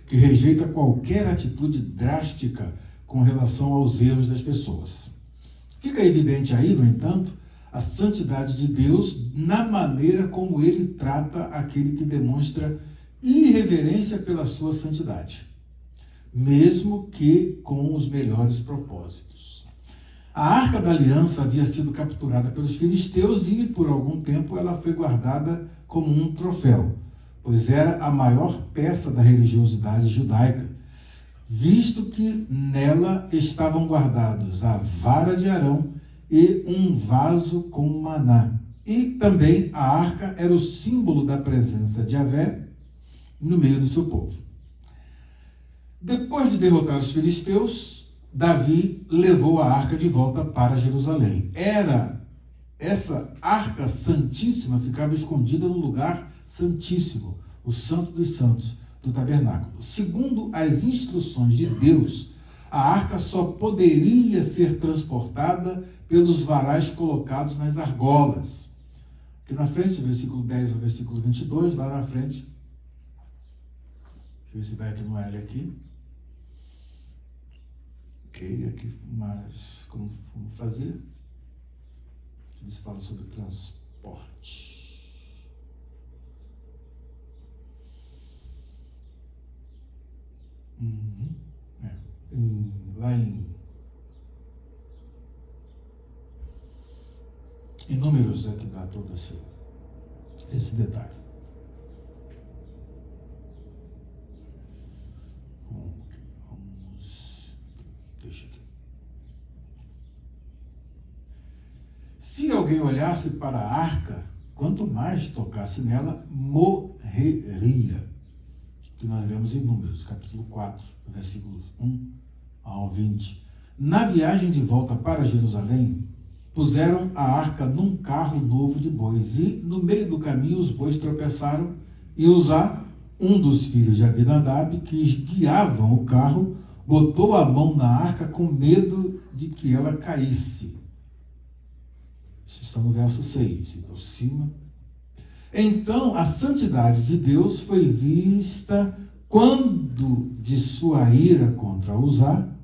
que rejeita qualquer atitude drástica com relação aos erros das pessoas. Fica evidente aí, no entanto, a santidade de Deus na maneira como ele trata aquele que demonstra irreverência pela sua santidade, mesmo que com os melhores propósitos. A Arca da Aliança havia sido capturada pelos filisteus e, por algum tempo, ela foi guardada como um troféu, pois era a maior peça da religiosidade judaica, visto que nela estavam guardados a vara de Arão e um vaso com maná. E também a arca era o símbolo da presença de Yahvé no meio do seu povo. Depois de derrotar os filisteus, Davi levou a arca de volta para Jerusalém. Essa arca santíssima ficava escondida no lugar santíssimo, o Santo dos Santos do tabernáculo. Segundo as instruções de Deus, a arca só poderia ser transportada pelos varais colocados nas argolas. Aqui na frente, versículo 10 ao versículo 22, lá na frente. Deixa eu ver se vai aqui no L aqui. Ok, aqui, mas como fazer? Isso fala sobre transporte. Lá em Em Números é que dá todo esse detalhe. Vamos. Deixa aqui. Se alguém olhasse para a arca, quanto mais tocasse nela, morreria. Que nós lemos em Números, capítulo 4, versículos 1 ao 20. Na viagem de volta para Jerusalém, puseram a arca num carro novo de bois, e no meio do caminho os bois tropeçaram, e Uzá, um dos filhos de Abinadab, que guiavam o carro, botou a mão na arca com medo de que ela caísse. Isso está no verso 6, por cima. Então a santidade de Deus foi vista quando de sua ira contra Uzá,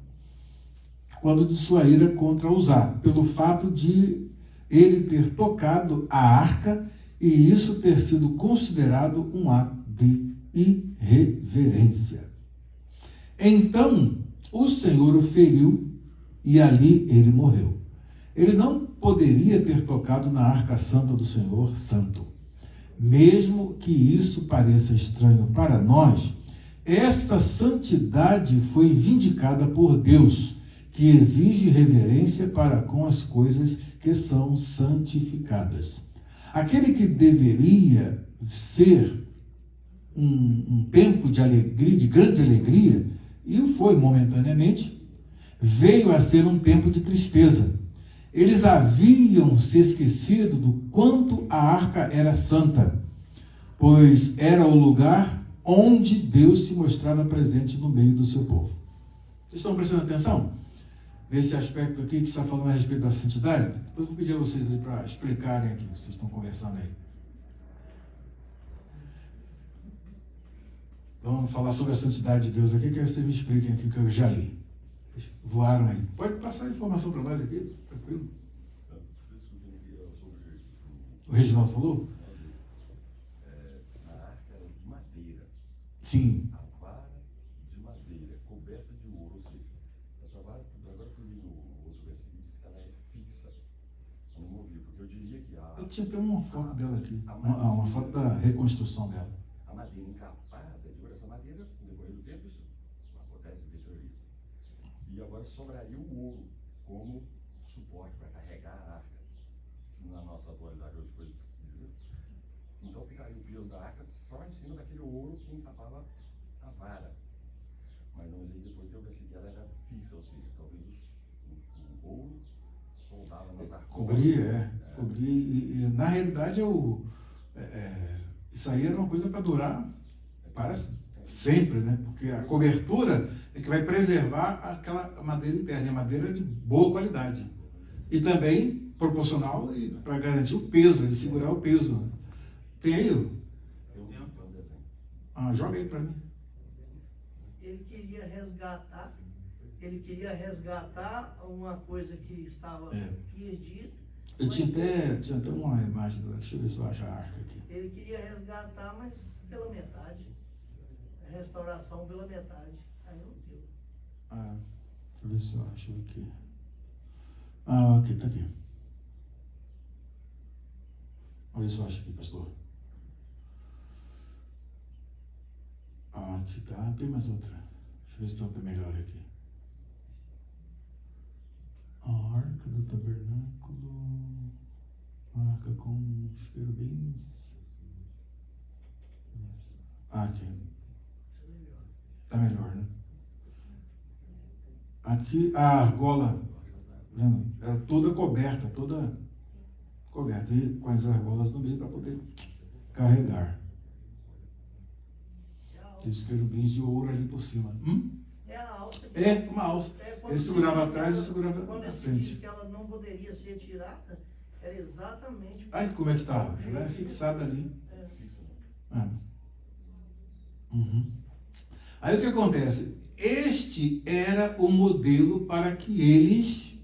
pelo fato de ele ter tocado a arca e isso ter sido considerado um ato de irreverência. Então o Senhor o feriu e ali ele morreu. Ele não poderia ter tocado na arca santa do Senhor Santo. Mesmo que isso pareça estranho para nós, essa santidade foi vindicada por Deus, que exige reverência para com as coisas que são santificadas. Aquele que deveria ser um tempo de alegria, de grande alegria, e o foi momentaneamente, veio a ser um tempo de tristeza. Eles haviam se esquecido do quanto a arca era santa, pois era o lugar onde Deus se mostrava presente no meio do seu povo. Vocês estão prestando atenção nesse aspecto aqui que está falando a respeito da santidade? Depois eu vou pedir a vocês aí para explicarem aqui, vocês estão conversando aí. Vamos falar sobre a santidade de Deus aqui, que vocês me expliquem aqui o que eu já li. Voaram aí. Pode passar a informação para nós aqui, tranquilo? O Reginaldo falou? A arca era de madeira. Sim. A vara de madeira, coberta de ouro. Ou seja, essa vara, agora que eu li no outro versículo, diz que ela é fixa. Não movia, porque eu diria que a... Eu tinha até uma foto dela aqui. Uma foto da reconstrução dela. A madeira encapada, essa madeira, no decorrer do tempo, isso acontece, deteriora. E agora sobraria o ouro como suporte para carregar a arca. Se na nossa atualidade hoje foi dizer. Então ficaria o peso da arca só em cima daquele ouro que encapava a vara. Mas não, aí depois que eu pensei que ela era fixa, ou seja, talvez o ouro soldava nas arcas. Cobria, e na realidade isso aí era uma coisa para durar para sempre, né? Porque a cobertura é que vai preservar aquela madeira interna, e a madeira de boa qualidade. E também proporcional para garantir o peso, de segurar o peso. Né? Tem aí? Joga aí para mim. Ele queria resgatar uma coisa que estava perdida. Eu tinha até uma imagem dela, deixa eu ver se eu acho a arca aqui. Ele queria resgatar, mas pela metade. A restauração pela metade. Aí não deu. Deixa eu ver se eu acho aqui. Aqui, tá aqui. Olha se eu acho aqui, pastor. Aqui tá, tem mais outra. Deixa eu ver se outra melhor aqui. A arca do tabernáculo, a arca com os querubins. Aqui. Tá melhor, né? Aqui a argola, vendo? Ela toda coberta, e com as argolas no meio para poder carregar. E os querubins de ouro ali por cima. É a alça. Uma alça. Ele segurava atrás e eu segurava na Quando frente. disse que ela não poderia ser tirada, era exatamente... Olha como é que está. Ela é fixada ali. Aí o que acontece? Este era o modelo para que eles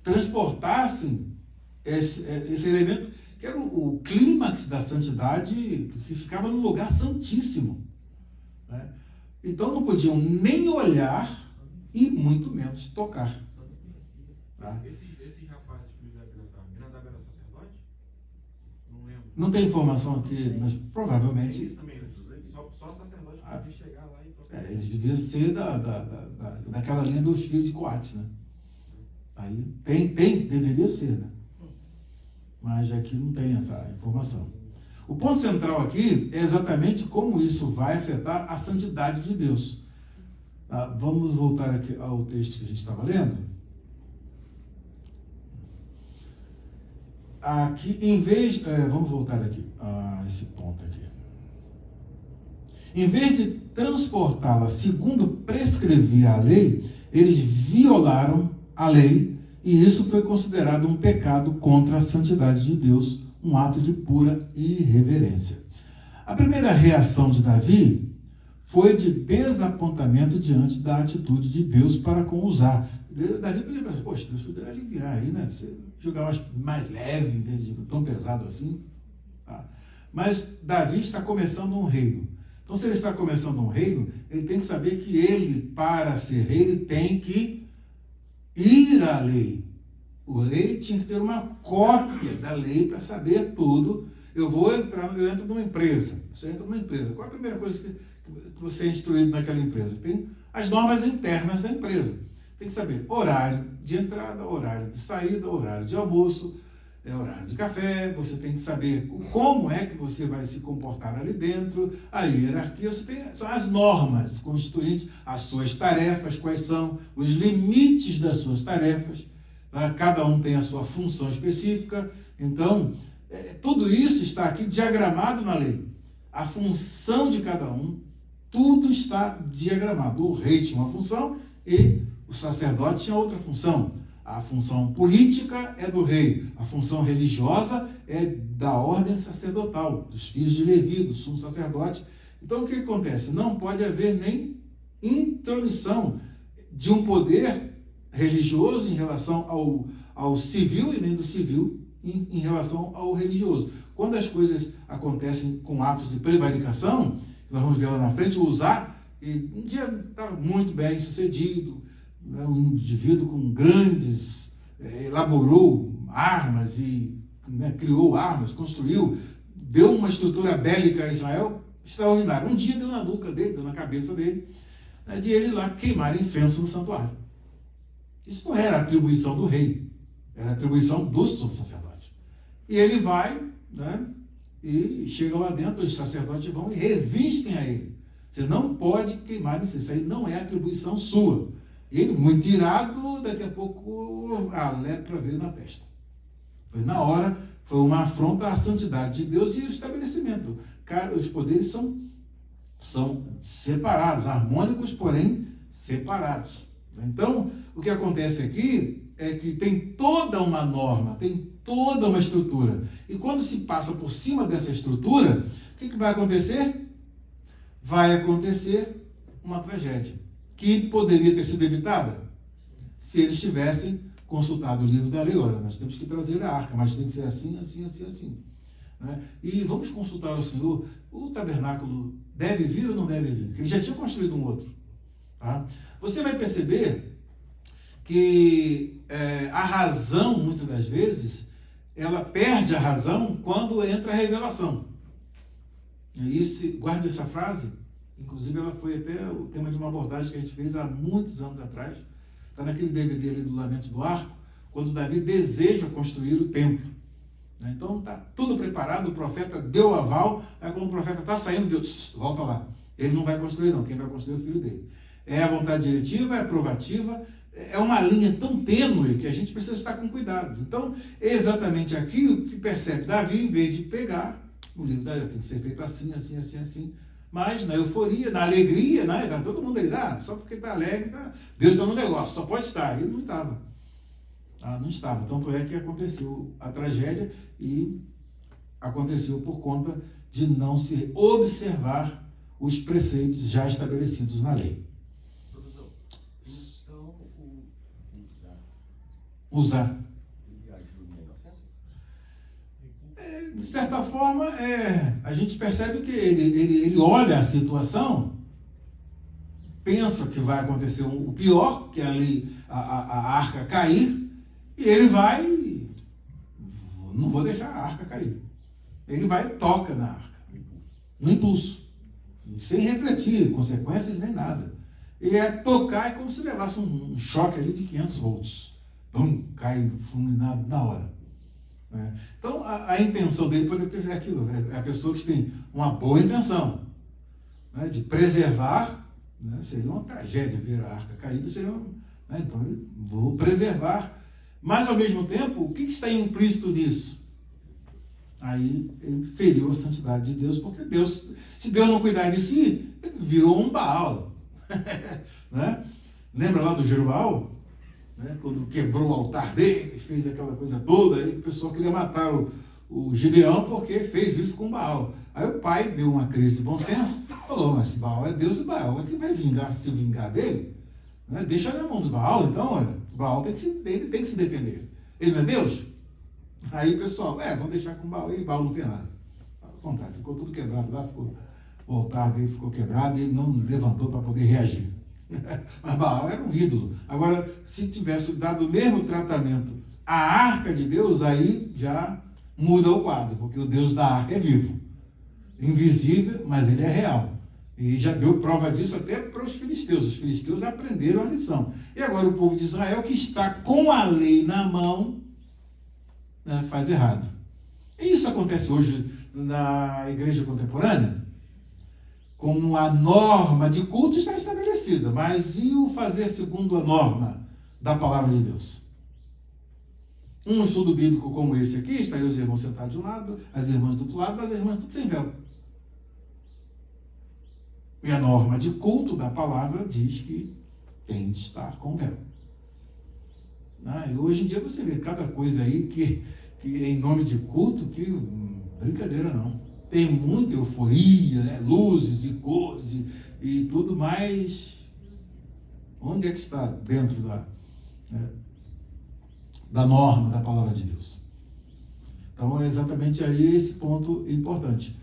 transportassem esse elemento, que era o clímax da santidade, que ficava no lugar santíssimo. Né? Então não podiam nem olhar e muito menos tocar. Tá? Esse rapaz Não tem informação aqui, mas É provavelmente isso também, só o sacerdote pode chegar lá e tocar. eles deviam ser daquela linha dos filhos de Coate, né? Aí deveria ser, né? Mas aqui não tem essa informação. O ponto central aqui é exatamente como isso vai afetar a santidade de Deus. Vamos voltar aqui ao texto que a gente estava lendo. Aqui, vamos voltar aqui a esse ponto aqui. Em vez de transportá-la segundo prescrevia a lei, eles violaram a lei, e isso foi considerado um pecado contra a santidade de Deus, um ato de pura irreverência. A primeira reação de Davi foi de desapontamento diante da atitude de Deus para com Uzá. Davi podia pensar, poxa, Deus poderia aliviar aí, né? Você jogar mais leve, em vez de tão pesado assim. Tá? Mas Davi está começando um reino. Então, se ele está começando um reino, ele tem que saber que ele, para ser rei, ele tem que ir à lei. O rei tinha que ter uma cópia da lei para saber tudo. Eu entro numa empresa. Você entra numa empresa. Qual é a primeira coisa que você é instruído naquela empresa? Tem as normas internas da empresa. Tem que saber horário de entrada, horário de saída, horário de almoço, horário de café. Você tem que saber como é que você vai se comportar ali dentro, a hierarquia. São as normas constituintes, as suas tarefas, quais são os limites das suas tarefas. Tá? Cada um tem a sua função específica. Então, tudo isso está aqui diagramado na lei. A função de cada um, tudo está diagramado. O rei tinha uma função e o sacerdote tinha outra função. A função política é do rei, a função religiosa é da ordem sacerdotal, dos filhos de Levi, do sumo sacerdote. Então o que acontece? Não pode haver nem intromissão de um poder religioso em relação ao civil e nem do civil em relação ao religioso. Quando as coisas acontecem com atos de prevaricação, nós vamos ver lá na frente, o Uzá, que um dia estava muito bem sucedido, um indivíduo com grandes, elaborou armas e criou armas, construiu, deu uma estrutura bélica a Israel extraordinária. Um dia deu na nuca dele, deu na cabeça dele, de ele lá queimar incenso no santuário. Isso não era atribuição do rei, era atribuição do sumo sacerdote. E ele vai, e chega lá dentro, os sacerdotes vão e resistem a ele. Você não pode queimar incenso, isso aí não é atribuição sua. Ele, muito irado, daqui a pouco a lepra veio na testa. Foi na hora, foi uma afronta à santidade de Deus e o estabelecimento. Cara, os poderes são separados, harmônicos, porém separados. Então, o que acontece aqui é que tem toda uma norma, tem toda uma estrutura. E quando se passa por cima dessa estrutura, o que vai acontecer? Vai acontecer uma tragédia, que poderia ter sido evitada se eles tivessem consultado o livro da lei. Olha, nós temos que trazer a arca, mas tem que ser assim, assim, assim, assim. Né? E vamos consultar o Senhor, o tabernáculo deve vir ou não deve vir? Porque ele já tinha construído um outro. Tá? Você vai perceber que a razão, muitas das vezes, ela perde a razão quando entra a revelação. E guarda essa frase. Inclusive, ela foi até o tema de uma abordagem que a gente fez há muitos anos atrás. Está naquele DVD ali do Lamento do Arco, quando Davi deseja construir o templo. Então, está tudo preparado, o profeta deu o aval, aí quando o profeta está saindo, Deus, volta lá. Ele não vai construir não, quem vai construir é o filho dele. É a vontade diretiva, é aprovativa, é uma linha tão tênue que a gente precisa estar com cuidado. Então, é exatamente aqui o que percebe Davi, em vez de pegar o livro da lei, tem que ser feito assim, assim, assim, assim. Mas na euforia, na alegria, está todo mundo aí, só porque está alegre, Deus está no negócio, só pode estar. Ele não estava. Não estava. Tanto é que aconteceu a tragédia e aconteceu por conta de não se observar os preceitos já estabelecidos na lei. Professor, então Usar. ele agiu na inocência? De certa forma, a gente percebe que ele olha a situação, pensa que vai acontecer o pior, que é a arca cair, e ele vai, não vou deixar a arca cair. Ele vai e toca na arca. No impulso. Sem refletir consequências nem nada. E tocar é como se levasse um choque ali de 500 volts. Pum, cai fulminado na hora. Então, a intenção dele pode ser aquilo. É a pessoa que tem uma boa intenção, de preservar, seria uma tragédia ver a arca caída, então, vou preservar. Mas, ao mesmo tempo, o que está implícito nisso? Aí, ele feriu a santidade de Deus, porque Deus, se Deus não cuidar de si, ele virou um Baal. Lembra lá do Jerubaal? Quando quebrou o altar dele, fez aquela coisa toda, aí o pessoal queria matar o Gideão porque fez isso com Baal. Aí o pai deu uma crise de bom senso, falou, mas Baal é Deus e Baal é que vai se vingar dele. Deixa na mão dos Baal, então, olha, o Baal tem que se defender. Ele não é Deus? Aí o pessoal, vamos deixar com Baal, e Baal não fez nada. Ao contrário, ficou tudo quebrado lá, o altar dele ficou quebrado e ele não levantou para poder reagir. Mas Baal era um ídolo. Agora, se tivesse dado o mesmo tratamento à arca de Deus, aí já muda o quadro, porque o Deus da arca é vivo, invisível, mas ele é real. E já deu prova disso até para os filisteus. Os filisteus aprenderam a lição. E agora o povo de Israel, que está com a lei na mão, faz errado. E isso acontece hoje na igreja contemporânea. Como a norma de culto está estabelecida, mas e o fazer segundo a norma da palavra de Deus? Um estudo bíblico como esse aqui, estariam os irmãos sentados de um lado, as irmãs do outro lado, mas as irmãs tudo sem véu. E a norma de culto da palavra diz que tem de estar com véu. E hoje em dia você vê cada coisa aí que em nome de culto, que brincadeira não. Tem muita euforia, luzes e cores e tudo mais. Onde é que está dentro da norma da palavra de Deus? Então é exatamente aí esse ponto importante.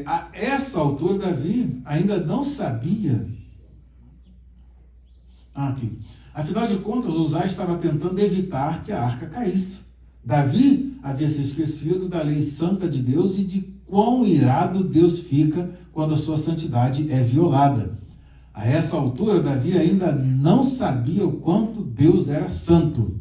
A essa altura, Davi ainda não sabia. Aqui. Afinal de contas, Uzá estava tentando evitar que a arca caísse. Davi havia se esquecido da lei santa de Deus e de quão irado Deus fica quando a sua santidade é violada. A essa altura, Davi ainda não sabia o quanto Deus era santo.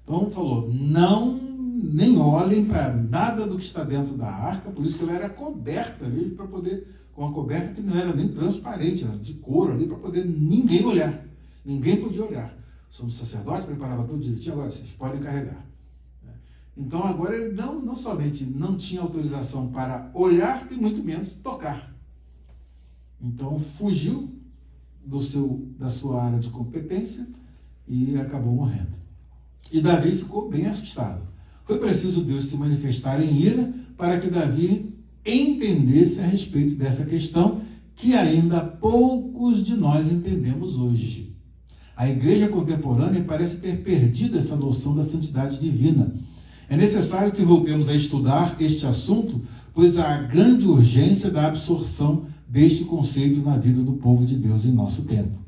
Então falou, nem olhem para nada do que está dentro da arca, por isso que ela era coberta ali, para poder, com uma coberta que não era nem transparente, era de couro ali, para poder ninguém olhar. Ninguém podia olhar. O sumo sacerdote preparava tudo direitinho, agora vocês podem carregar. Então agora ele não somente não tinha autorização para olhar e muito menos tocar. Então fugiu da sua área de competência e acabou morrendo. E Davi ficou bem assustado. Foi preciso Deus se manifestar em ira para que Davi entendesse a respeito dessa questão que ainda poucos de nós entendemos hoje. A igreja contemporânea parece ter perdido essa noção da santidade divina. É necessário que voltemos a estudar este assunto, pois há grande urgência da absorção deste conceito na vida do povo de Deus em nosso tempo.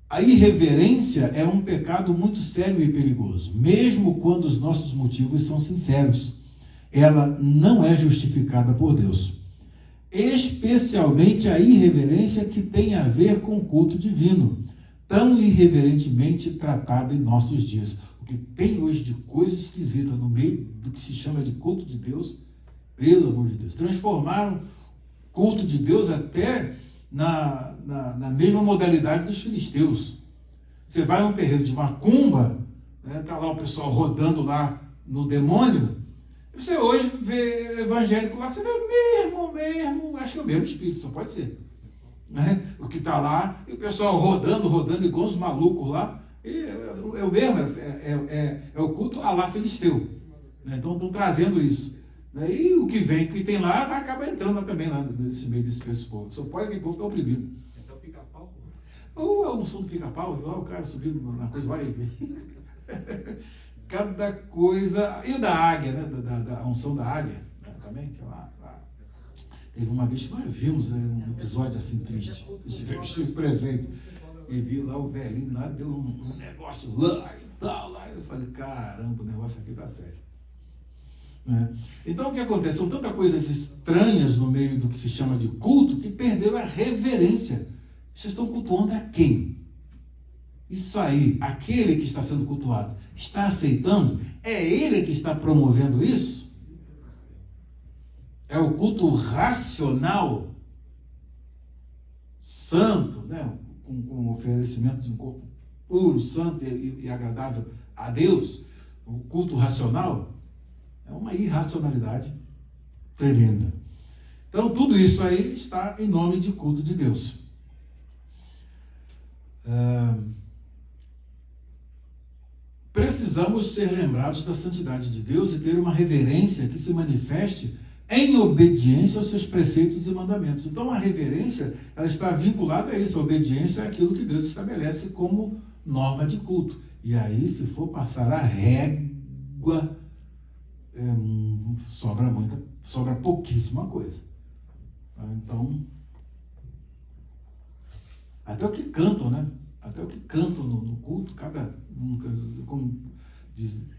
A irreverência é um pecado muito sério e perigoso, mesmo quando os nossos motivos são sinceros. Ela não é justificada por Deus. Especialmente a irreverência que tem a ver com o culto divino, tão irreverentemente tratado em nossos dias. Que tem hoje de coisa esquisita no meio do que se chama de culto de Deus, pelo amor de Deus. Transformaram culto de Deus até na mesma modalidade dos filisteus. Você vai num terreiro de macumba, tá lá o pessoal rodando lá no demônio, você hoje vê evangélico lá, você vê o mesmo, acho que é o mesmo espírito, só pode ser. O que está lá, e o pessoal rodando igual os malucos lá, é o mesmo, é o culto a lá filisteu. Então estão trazendo isso. E o que tem lá acaba entrando também lá nesse meio desse povo. Só pode que o povo está oprimido. Então pica-pau? Ou é um som do pica-pau, viu lá o cara subindo na coisa lá e cada coisa. E da águia, da unção da águia, também, sei lá. Teve uma vez que nós vimos um episódio assim triste. Estive presente. E vi lá o velhinho lá, deu um negócio lá e tal, lá. Eu falei, caramba, o negócio aqui tá sério. né? Então o que acontece? São tantas coisas estranhas no meio do que se chama de culto que perderam a reverência. Vocês estão cultuando a quem? Isso aí, aquele que está sendo cultuado, está aceitando? É ele que está promovendo isso? É o culto racional, santo, né? Com oferecimento de um corpo puro, santo e agradável a Deus. O culto racional é uma irracionalidade tremenda. Então, tudo isso aí está em nome de culto de Deus. Precisamos ser lembrados da santidade de Deus e ter uma reverência que se manifeste em obediência aos seus preceitos e mandamentos. Então, a reverência, ela está vinculada a isso. A obediência é aquilo que Deus estabelece como norma de culto. E aí, se for passar a régua, sobra pouquíssima coisa. Então, até o que cantam, né? Até o que cantam no culto,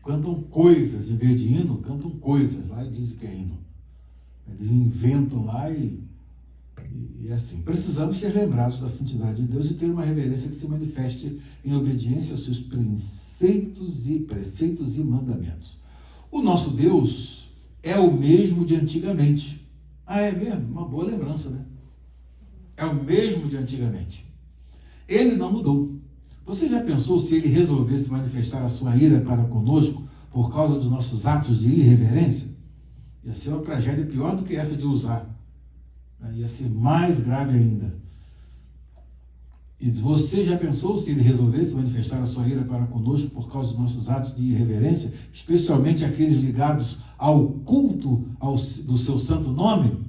cantam coisas em vez de hino, cantam coisas lá e dizem que é hino. Eles inventam lá e assim. Precisamos ser lembrados da santidade de Deus e ter uma reverência que se manifeste em obediência aos seus preceitos e mandamentos. O nosso Deus é o mesmo de antigamente. Ah, é mesmo? Uma boa lembrança, né? É o mesmo de antigamente. Ele não mudou. Você já pensou se ele resolvesse manifestar a sua ira para conosco por causa dos nossos atos de irreverência? Ia ser uma tragédia pior do que essa de usar. Ia ser mais grave ainda. E você já pensou se ele resolvesse manifestar a sua ira para conosco por causa dos nossos atos de irreverência, especialmente aqueles ligados ao culto do seu santo nome?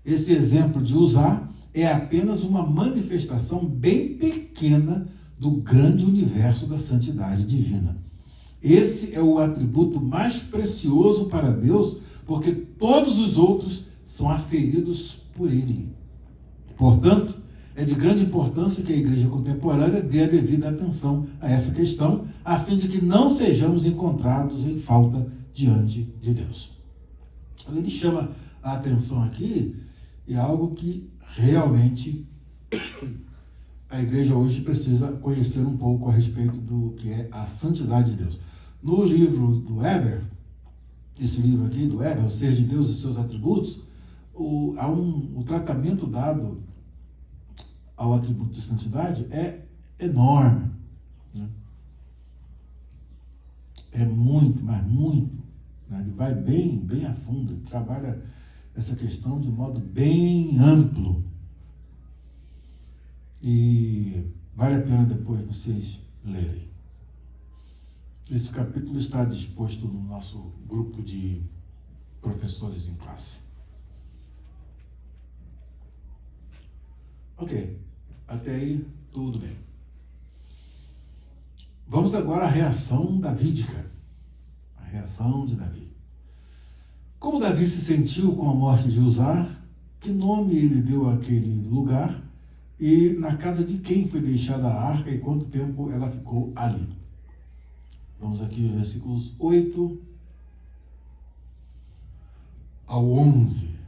Esse exemplo de usar é apenas uma manifestação bem pequena do grande universo da santidade divina. Esse é o atributo mais precioso para Deus, porque todos os outros são aferidos por ele. Portanto, é de grande importância que a igreja contemporânea dê a devida atenção a essa questão, a fim de que não sejamos encontrados em falta diante de Deus. Ele chama a atenção aqui, é algo que realmente a igreja hoje precisa conhecer um pouco a respeito do que é a santidade de Deus. No livro do Weber, esse livro aqui do Weber, O Ser de Deus e Seus Atributos, o tratamento dado ao atributo de santidade é enorme, né? É muito, mas muito, né? Ele vai bem a fundo, ele trabalha essa questão de modo bem amplo. E vale a pena depois vocês lerem. Esse capítulo está disposto no nosso grupo de professores em classe. Ok, até aí tudo bem. Vamos agora à reação davídica. A reação de Davi. Como Davi se sentiu com a morte de Uzá, que nome ele deu àquele lugar e na casa de quem foi deixada a arca e quanto tempo ela ficou ali. Vamos aqui aos versículos 8 ao 11.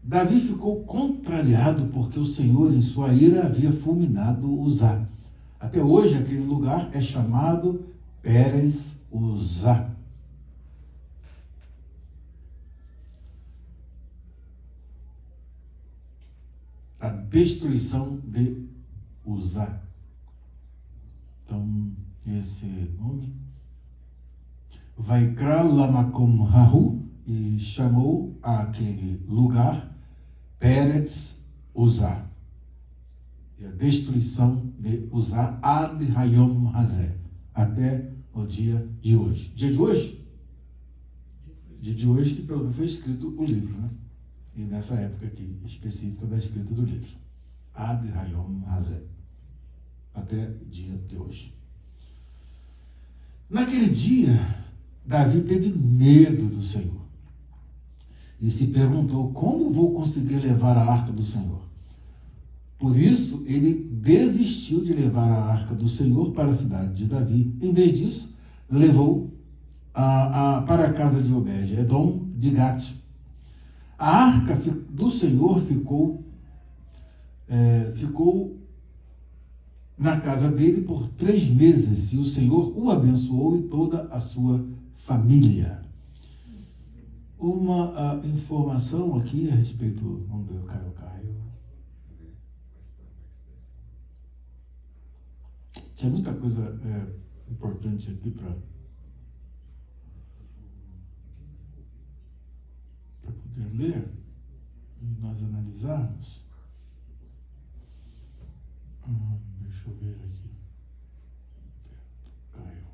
Davi ficou contrariado porque o Senhor, em sua ira, havia fulminado Uzá. Até hoje, aquele lugar é chamado Pérez Uzá. A destruição de Uzá. Então, esse nome. Vaikra lamakom hahu, e chamou aquele lugar Pérez Uzá. E a destruição de Uzá ad hayom hazé, até o dia de hoje. Dia de hoje? Dia de hoje que pelo menos foi escrito o livro, né? E nessa época aqui, específica da escrita do livro. Ad hayom hazé, até o dia de hoje. Naquele dia, Davi teve medo do Senhor. E se perguntou, como vou conseguir levar a arca do Senhor? Por isso, ele desistiu de levar a arca do Senhor para a cidade de Davi. Em vez disso, levou para a casa de Obed-Edom de Gate. A arca do Senhor ficou na casa dele por 3 meses, e o Senhor o abençoou e toda a sua família. Uma informação aqui a respeito, vamos ver o Caio. Tinha muita coisa importante aqui para poder ler e nós analisarmos. Deixa eu ver aqui. Caio.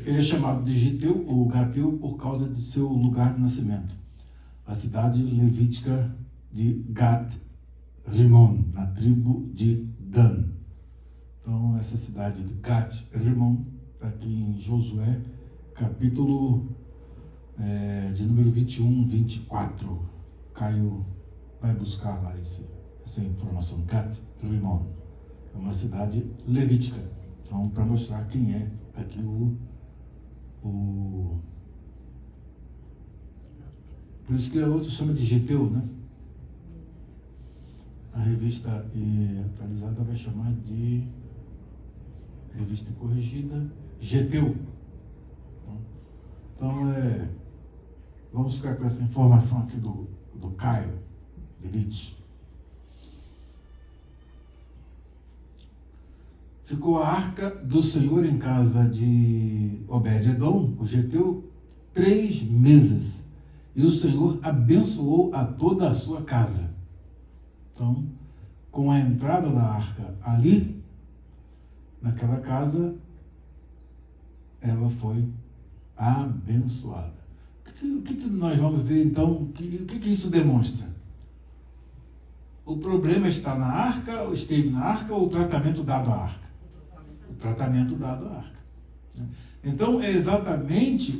Ele é chamado de Giteu ou Gateu por causa de seu lugar de nascimento, a cidade levítica de Gat-Rimon, na tribo de Dan. Então, essa cidade de Gat-Rimon está aqui em Josué, capítulo de número 21, 24. Caio vai buscar lá essa informação. Gat-Rimon é uma cidade levítica. Então, para mostrar quem é aqui por isso que a outra chama de Giteu, né? A revista atualizada vai chamar de revista corrigida Geteu. Então, vamos ficar com essa informação aqui do Caio Elite. Ficou a arca do Senhor em casa de Obed-Edom, o Geteu, 3 meses, e o Senhor abençoou a toda a sua casa. Então, com a entrada da arca ali, naquela casa, ela foi abençoada. O que nós vamos ver então? O que isso demonstra? O problema está na arca, ou esteve na arca, ou o tratamento dado à arca? O tratamento dado à arca. Então, é exatamente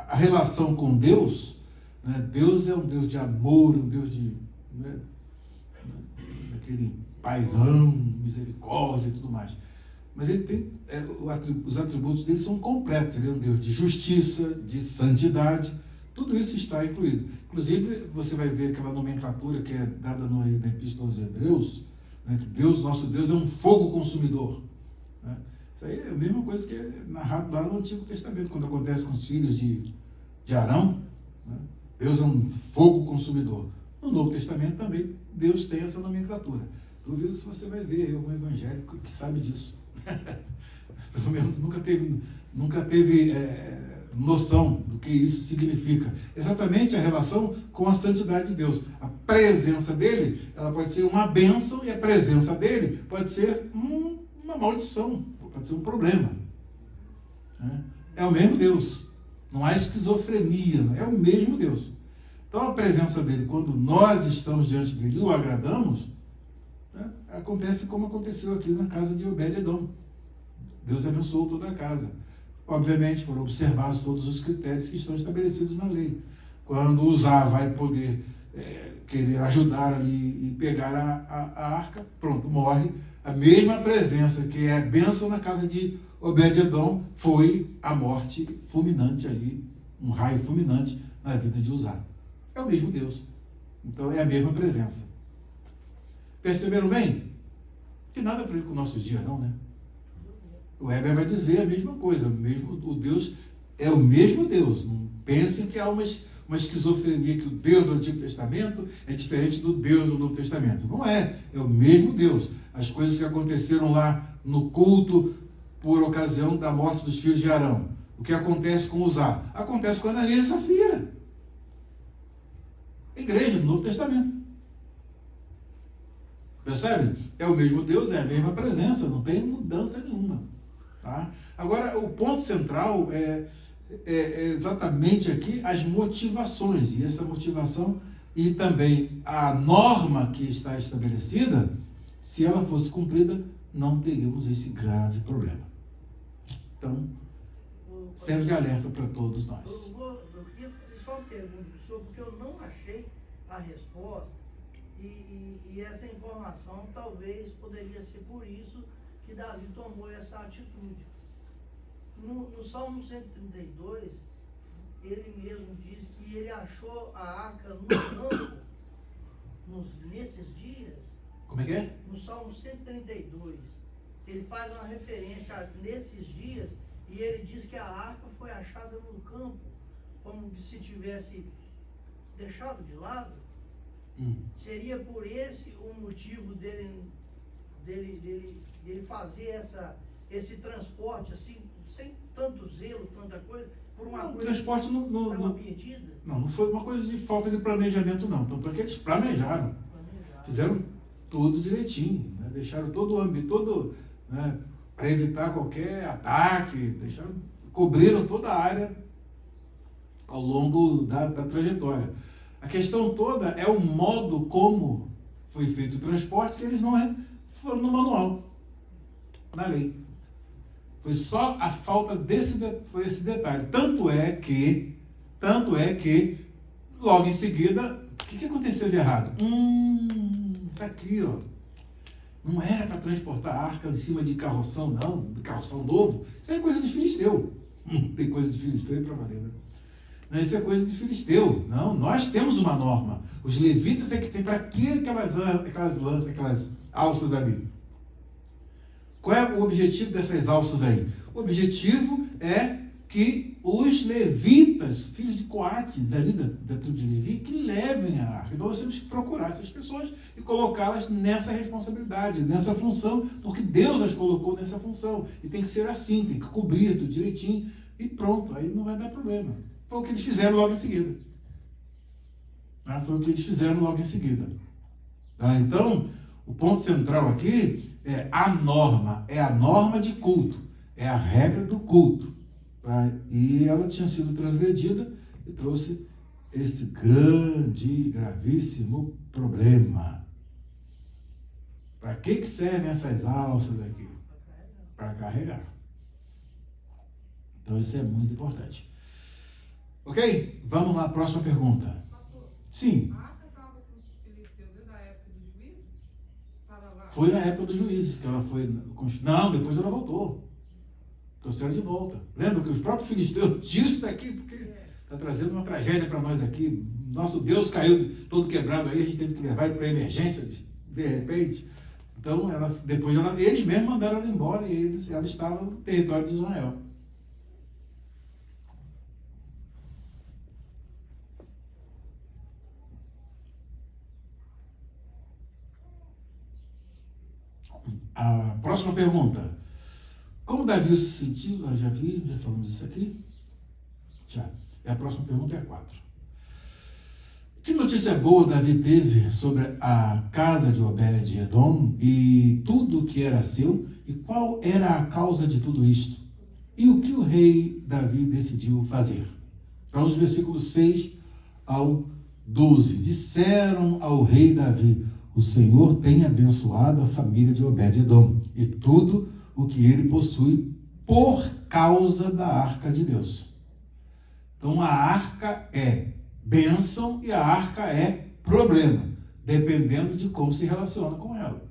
a relação com Deus. Né? Deus é um Deus de amor, um Deus de... Né? Aquele paizão, misericórdia e tudo mais. Mas ele tem, os atributos dele são completos. Ele é um Deus de justiça, de santidade. Tudo isso está incluído. Inclusive, você vai ver aquela nomenclatura que é dada na Epístola aos Hebreus, né, que Deus, nosso Deus, é um fogo consumidor. Né? Isso aí é a mesma coisa que é narrado lá no Antigo Testamento, quando acontece com os filhos de Arão. Né? Deus é um fogo consumidor. No Novo Testamento também, Deus tem essa nomenclatura. Duvido se você vai ver algum evangélico que sabe disso. Pelo menos nunca teve noção do que isso significa. Exatamente a relação com a santidade de Deus. A presença dele, ela pode ser uma bênção, e a presença dele pode ser uma maldição, pode ser um problema. É o mesmo Deus. Não há esquizofrenia, é o mesmo Deus. Então a presença dele, quando nós estamos diante dele e o agradamos, né, acontece como aconteceu aqui na casa de Obed-Edom. Deus abençoou toda a casa. Obviamente foram observados todos os critérios que estão estabelecidos na lei. Quando Uzá vai poder querer ajudar ali e pegar a arca, pronto, morre. A mesma presença que é a bênção na casa de Obed-Edom foi a morte fulminante ali, um raio fulminante na vida de Uzá. É o mesmo Deus. Então é a mesma presença. Perceberam bem? Que nada a ver com nossos dias, não, né? O Heber vai dizer a mesma coisa. O Deus é o mesmo Deus. Não pensem que há uma esquizofrenia, que o Deus do Antigo Testamento é diferente do Deus do Novo Testamento. Não é. É o mesmo Deus. As coisas que aconteceram lá no culto por ocasião da morte dos filhos de Arão. O que acontece com Uzá? Acontece com Ananias e Safira. Igreja do Novo Testamento. Percebe? É o mesmo Deus, é a mesma presença, não tem mudança nenhuma. Tá? Agora, o ponto central é exatamente aqui as motivações, e essa motivação e também a norma que está estabelecida, se ela fosse cumprida, não teríamos esse grave problema. Então, serve de alerta para todos nós. Eu queria fazer só uma pergunta para o senhor, porque eu não achei a resposta, e essa informação talvez poderia ser por isso que Davi tomou essa atitude. No Salmo 132, ele mesmo diz que ele achou a arca no campo nesses dias. Como é que é? No Salmo 132, ele faz uma referência a nesses dias, e ele diz que a arca foi achada no campo, como se tivesse deixado de lado. Seria por esse o motivo dele fazer esse transporte assim, sem tanto zelo, tanta coisa, por uma coisa transporte estava perdida? Não foi uma coisa de falta de planejamento, não. Tanto é que eles planejaram. Fizeram tudo direitinho, né? Deixaram todo o ambiente, né, para evitar qualquer ataque, cobriram toda a área ao longo da trajetória. A questão toda é o modo como foi feito o transporte, que eles não foram no manual, na lei. Foi só a falta foi esse detalhe. Tanto é que, logo em seguida, o que aconteceu de errado? Tá aqui, ó. Não era para transportar a arca em cima de carroção, não, de carroção novo. Isso é coisa de filisteu. Tem coisa de filisteu aí para valer, né? Não, isso é coisa de filisteu. Não, nós temos uma norma. Os levitas é que tem para que aquelas lanças, aquelas alças ali. Qual é o objetivo dessas alças aí? O objetivo é que os levitas, filhos de Coate, dali da tribo de Levi, que levem a arca. Então nós temos que procurar essas pessoas e colocá-las nessa responsabilidade, nessa função, porque Deus as colocou nessa função. E tem que ser assim, tem que cobrir tudo direitinho e pronto, aí não vai dar problema. Foi o que eles fizeram logo em seguida. Então, o ponto central aqui é a norma de culto, é a regra do culto. E ela tinha sido transgredida e trouxe esse grande, gravíssimo problema. Para que servem essas alças aqui? Para carregar. Então isso é muito importante. Ok? Vamos lá, próxima pergunta. Pastor, Sim. a arca estava com os filisteus desde a época dos juízes? Estava lá? Foi na época dos juízes que ela foi... Não, depois ela voltou. Trouxeram de volta. Lembra que os próprios filisteus tinham isso daqui, porque está trazendo uma tragédia para nós aqui. Nosso Deus caiu todo quebrado aí, a gente teve que levar ele para emergência, de repente. Então, eles mesmos mandaram ela embora e ela estava no território de Israel. A próxima pergunta. Como Davi se sentiu? Já falamos isso aqui? Já. E a próxima pergunta é a 4. Que notícia boa Davi teve sobre a casa de Obed-Edom e tudo que era seu? E qual era a causa de tudo isto? E o que o rei Davi decidiu fazer? Então, os versículos 6 ao 12. Disseram ao rei Davi: o Senhor tem abençoado a família de Obed-Edom e tudo o que ele possui por causa da arca de Deus. Então a arca é bênção e a arca é problema, dependendo de como se relaciona com ela.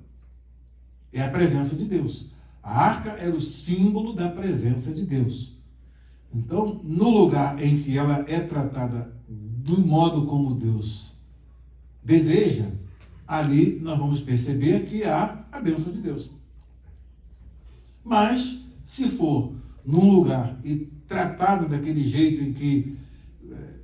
É a presença de Deus. A arca era o símbolo da presença de Deus. Então, no lugar em que ela é tratada do modo como Deus deseja, ali nós vamos perceber que há a bênção de Deus. Mas, se for num lugar e tratada daquele jeito em que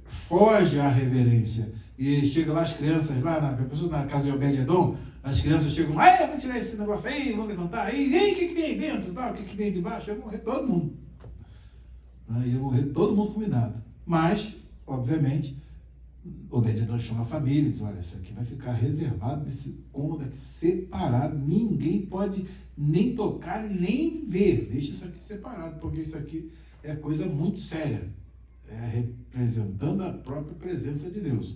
foge à reverência, e chega lá as crianças, na casa de Obed-Edom, as crianças chegam, vamos tirar esse negócio aí, vamos levantar aí, o que vem aí dentro, o que vem de baixo, ia morrer todo mundo. Ia morrer todo mundo fulminado. Mas, obviamente, Obed-Edom chama a família e diz: olha, isso aqui vai ficar reservado nesse cômodo aqui, separado, ninguém pode nem tocar, nem ver, deixa isso aqui separado, porque isso aqui é coisa muito séria. representando a própria presença de Deus.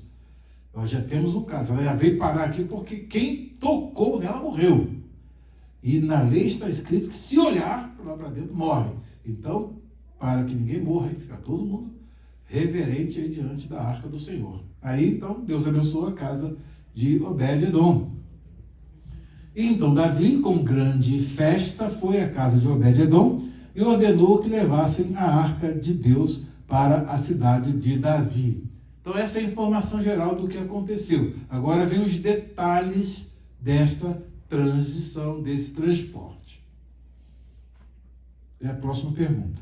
Nós já temos um caso, ela já veio parar aqui porque quem tocou nela morreu. E na lei está escrito que se olhar lá para dentro, morre. Então, para que ninguém morra, fica todo mundo reverente aí diante da arca do Senhor. Aí, então, Deus abençoou a casa de Obed-Edom. E então Davi, com grande festa, foi à casa de Obed-Edom e ordenou que levassem a arca de Deus para a cidade de Davi. Então essa é a informação geral do que aconteceu. Agora vem os detalhes desta transição, desse transporte. É a próxima pergunta.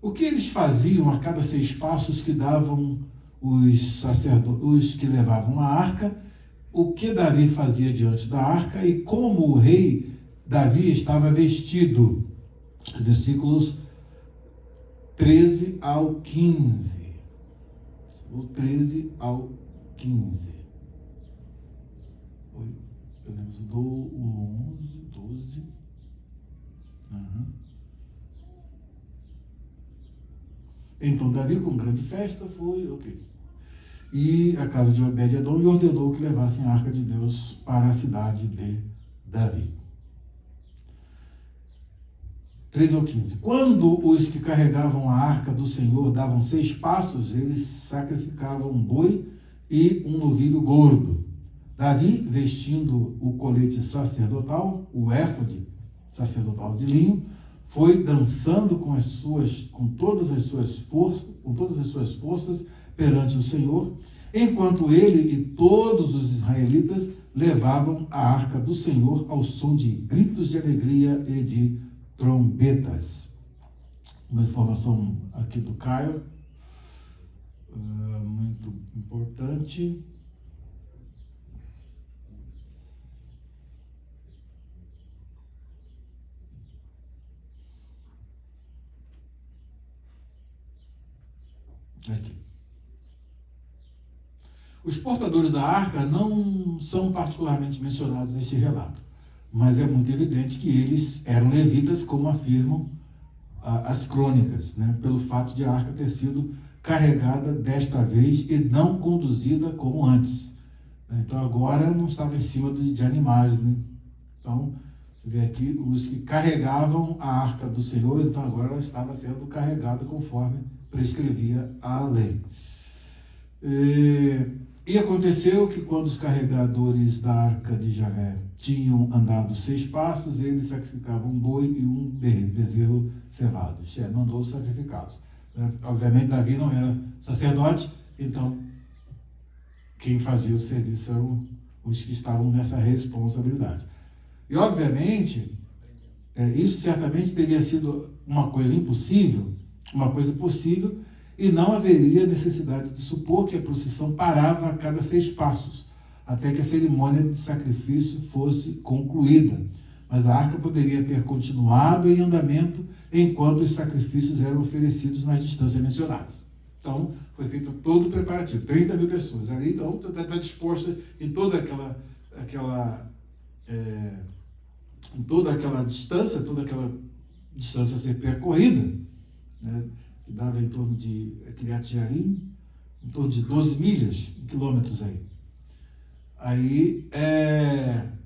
O que eles faziam a cada 6 passos que davam os sacerdotes, os que levavam a arca? O que Davi fazia diante da arca e como o rei Davi estava vestido? Versículos 13 ao 15. O 13 ao 15. Podemos o 11, 12. Então Davi, com grande festa, foi, e a casa de Obed-Edom, e ordenou que levassem a arca de Deus para a cidade de Davi. 13 ao 15. Quando os que carregavam a arca do Senhor davam 6 passos, eles sacrificavam um boi e um novilho gordo. Davi, vestindo o colete sacerdotal, o éfode sacerdotal de linho, foi dançando com todas as suas forças perante o Senhor, enquanto ele e todos os israelitas levavam a arca do Senhor ao som de gritos de alegria e de trombetas. Uma informação aqui do Caio, muito importante. Aqui. Os portadores da arca não são particularmente mencionados neste relato, mas é muito evidente que eles eram levitas, como afirmam as crônicas, né? Pelo fato de a arca ter sido carregada desta vez e não conduzida como antes. Então agora não estava em cima de animais, né? Então, você vê aqui os que carregavam a arca do Senhor, então agora ela estava sendo carregada conforme prescrevia a lei. E aconteceu que quando os carregadores da arca de Javé tinham andado 6 passos, eles sacrificavam um boi e um bezerro cevado. Mandou sacrificá-los. Obviamente Davi não era sacerdote, então quem fazia o serviço eram os que estavam nessa responsabilidade. E obviamente, isso certamente teria sido uma coisa impossível, uma coisa possível, e não haveria necessidade de supor que a procissão parava a cada 6 passos, até que a cerimônia de sacrifício fosse concluída. Mas a arca poderia ter continuado em andamento enquanto os sacrifícios eram oferecidos nas distâncias mencionadas. Então, foi feito todo o preparativo, 30 mil pessoas. Ali, então, está disposta em toda aquela distância a ser percorrida, né, que dava em torno de Kiriat Jearim, em torno de 12 milhas, quilômetros aí. Aí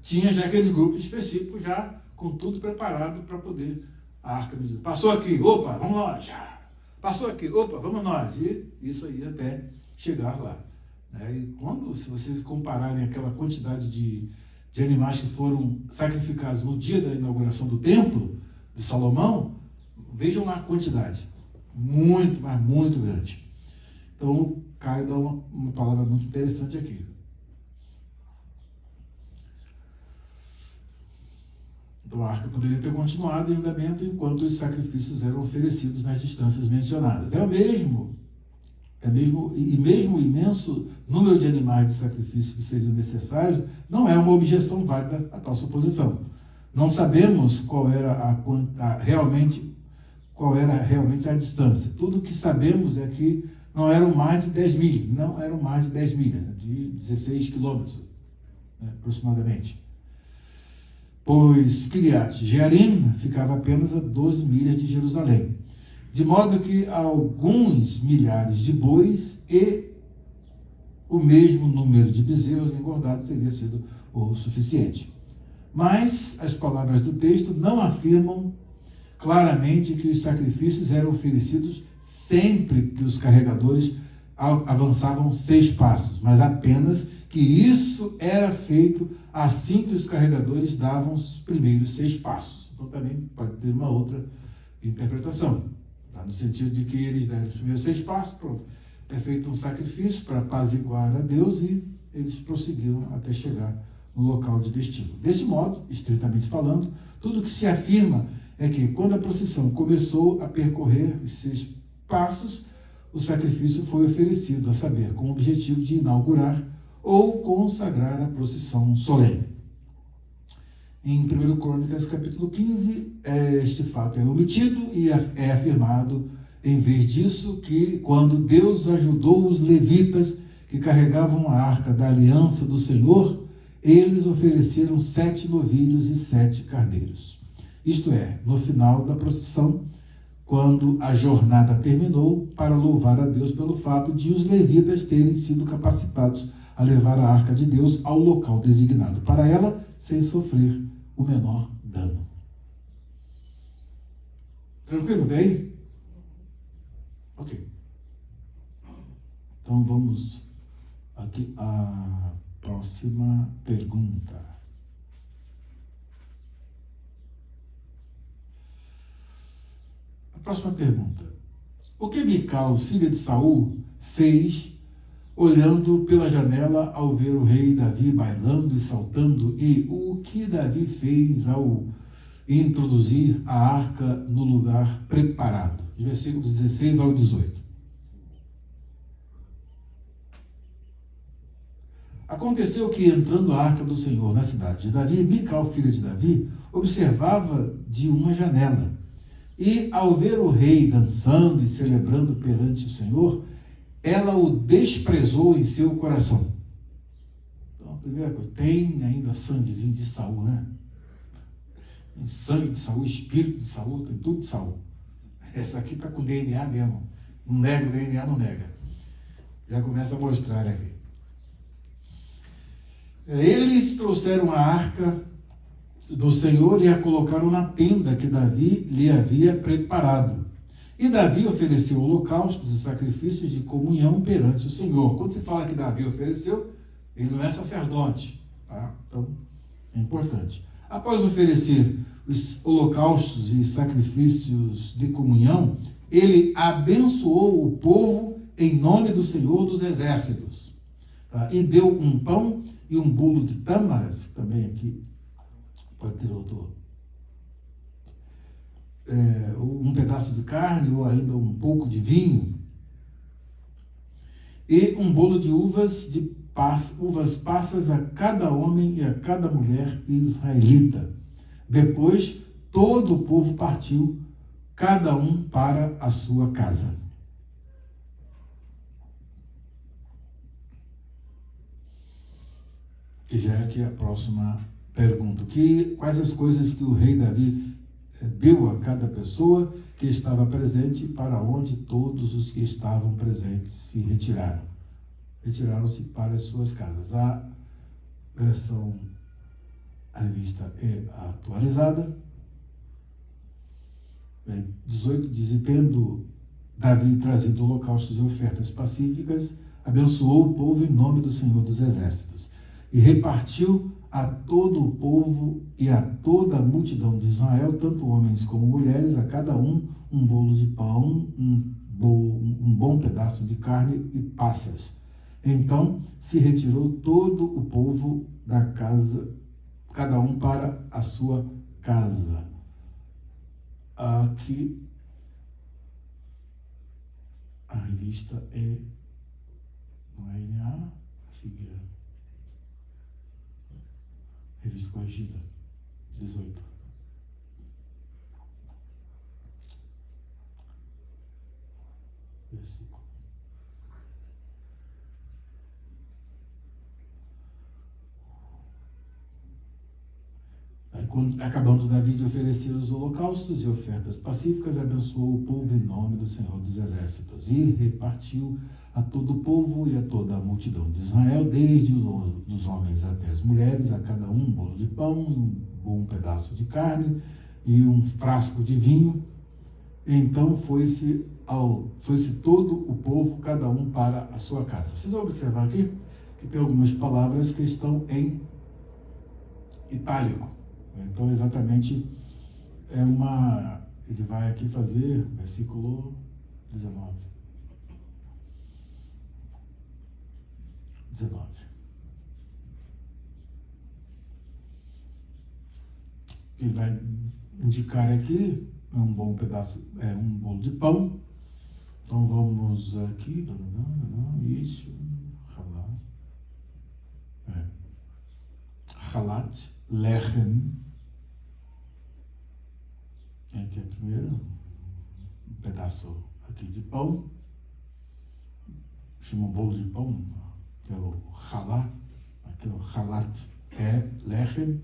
tinha já aqueles grupos específicos já com tudo preparado para poder a arca de Deus. Passou aqui, opa, vamos lá, já. Passou aqui, opa, vamos nós. E isso aí até chegar lá. E se vocês compararem aquela quantidade de animais que foram sacrificados no dia da inauguração do templo de Salomão, vejam lá a quantidade. Muito, mas muito grande. Então, o Caio dá uma palavra muito interessante aqui. Então, a arca poderia ter continuado em andamento enquanto os sacrifícios eram oferecidos nas distâncias mencionadas. Mesmo o imenso número de animais de sacrifício que seriam necessários não é uma objeção válida a tal suposição. Não sabemos qual era realmente a distância. Tudo o que sabemos é que não eram mais de 10 milhas, de 16 quilômetros, aproximadamente. Pois Kiriat Jearim ficava apenas a 12 milhas de Jerusalém. de modo que alguns milhares de bois e o mesmo número de bezerros engordados teria sido o suficiente. Mas as palavras do texto não afirmam claramente que os sacrifícios eram oferecidos sempre que os carregadores avançavam 6 passos, mas apenas que isso era feito assim que os carregadores davam os primeiros 6 passos. Então também pode ter uma outra interpretação, tá? No sentido de que eles deram os primeiros 6 passos, pronto, é feito um sacrifício para apaziguar a Deus e eles prosseguiram até chegar no local de destino. Desse modo, estritamente falando, tudo que se afirma é que quando a procissão começou a percorrer os 6 passos, o sacrifício foi oferecido, a saber, com o objetivo de inaugurar ou consagrar a procissão solene. Em 1 Crônicas, capítulo 15, este fato é omitido e é afirmado, em vez disso, que quando Deus ajudou os levitas que carregavam a arca da aliança do Senhor, eles ofereceram 7 novilhos e 7 carneiros. Isto é, no final da procissão, quando a jornada terminou, para louvar a Deus pelo fato de os levitas terem sido capacitados a levar a arca de Deus ao local designado para ela, sem sofrer o menor dano. Tranquilo até aí? Ok. Então vamos aqui à próxima pergunta. A próxima pergunta. O que Mical, filha de Saul, fez olhando pela janela ao ver o rei Davi bailando e saltando, e o que Davi fez ao introduzir a arca no lugar preparado? De versículos 16 ao 18. Aconteceu que, entrando a arca do Senhor na cidade de Davi, Mical, filha de Davi, observava de uma janela. E, ao ver o rei dançando e celebrando perante o Senhor, ela o desprezou em seu coração. Então, a primeira coisa, tem ainda sanguezinho de Saul, né? Tem sangue de Saul, espírito de Saul, tem tudo de Saul. Essa aqui está com DNA mesmo. Não nega o DNA, não nega. Já começa a mostrar aqui. Eles trouxeram a arca do Senhor e a colocaram na tenda que Davi lhe havia preparado. E Davi ofereceu holocaustos e sacrifícios de comunhão perante o Senhor. Quando se fala que Davi ofereceu, ele não é sacerdote, tá? Então, é importante. Após oferecer os holocaustos e sacrifícios de comunhão, ele abençoou o povo em nome do Senhor dos Exércitos, tá? E deu um pão e um bolo de tâmaras, também aqui pode ter outro, um pedaço de carne ou ainda um pouco de vinho, e um bolo de uvas passas a cada homem e a cada mulher israelita. Depois, todo o povo partiu, cada um para a sua casa. Que já é aqui a próxima pergunta. Quais as coisas que o rei Davi deu a cada pessoa que estava presente, para onde todos os que estavam presentes se retiraram? Retiraram-se para as suas casas. A versão, a revista é atualizada. 18 diz: e tendo Davi trazido holocaustos e ofertas pacíficas, abençoou o povo em nome do Senhor dos Exércitos, e repartiu a todo o povo e a toda a multidão de Israel, tanto homens como mulheres, a cada um bolo de pão, um bom pedaço de carne e passas. Então se retirou todo o povo da casa, cada um para a sua casa. Aqui a revista é no RNA, a seguir, revista corrigida, 18. Versículo. Aí acabando Davi de oferecer os holocaustos e ofertas pacíficas, abençoou o povo em nome do Senhor dos Exércitos e repartiu a todo o povo e a toda a multidão de Israel, desde os homens até as mulheres, a cada um bolo de pão, um bom pedaço de carne e um frasco de vinho. Então foi-se todo o povo, cada um para a sua casa. Vocês vão observar aqui que tem algumas palavras que estão em itálico. Então, exatamente, ele vai aqui fazer versículo 19. Ele vai indicar aqui um bom pedaço, um bolo de pão. Então vamos aqui, isso, halat, lechem, aqui é primeiro, um pedaço aqui de pão, chama um bolo de pão, que é o halá, aqui o halat é lechem,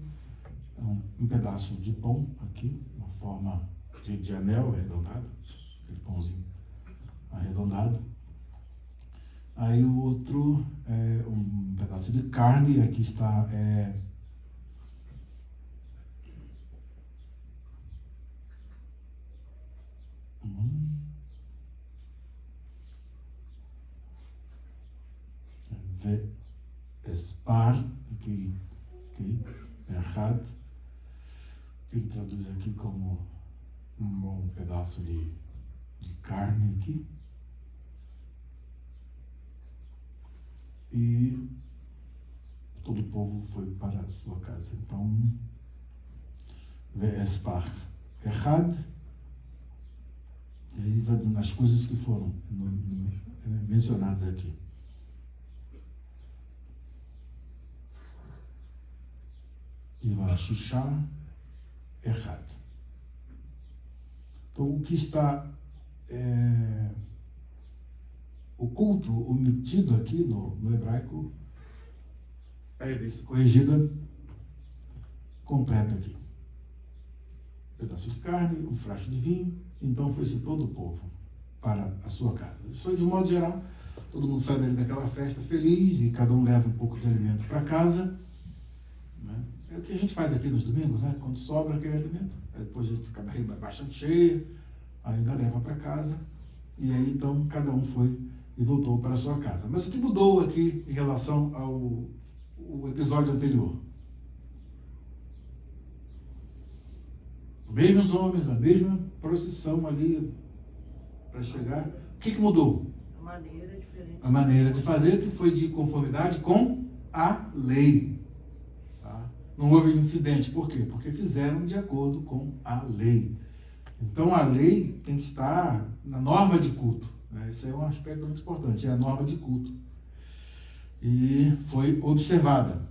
um pedaço de pão aqui, uma forma de anel arredondado, aquele pãozinho arredondado. Aí o outro é um pedaço de carne, aqui está espar, que é errado, que ele traduz aqui como um pedaço de carne aqui. E todo o povo foi para a sua casa. Então, espar errado. E aí vai dizendo as coisas que foram mencionadas aqui. E vai xixá errado. Então, o que está o culto omitido aqui no hebraico é a revista corrigida completa aqui. Um pedaço de carne, um frasco de vinho. Então foi-se todo o povo para a sua casa. Isso foi de um modo geral. Todo mundo sai daquela festa feliz e cada um leva um pouco de alimento para casa. Né? É o que a gente faz aqui nos domingos, né? Quando sobra aquele alimento. Aí depois a gente fica a barriga bastante cheia, ainda leva para casa. E aí então cada um foi e voltou para a sua casa. Mas o que mudou aqui em relação ao episódio anterior? Os mesmos homens, a mesma procissão ali para chegar. O que mudou? A maneira diferente. A maneira de fazer, que foi de conformidade com a lei. Tá? Não houve incidente. Por quê? Porque fizeram de acordo com a lei. Então a lei tem que estar na norma de culto. Esse é um aspecto muito importante, é a norma de culto. E foi observada.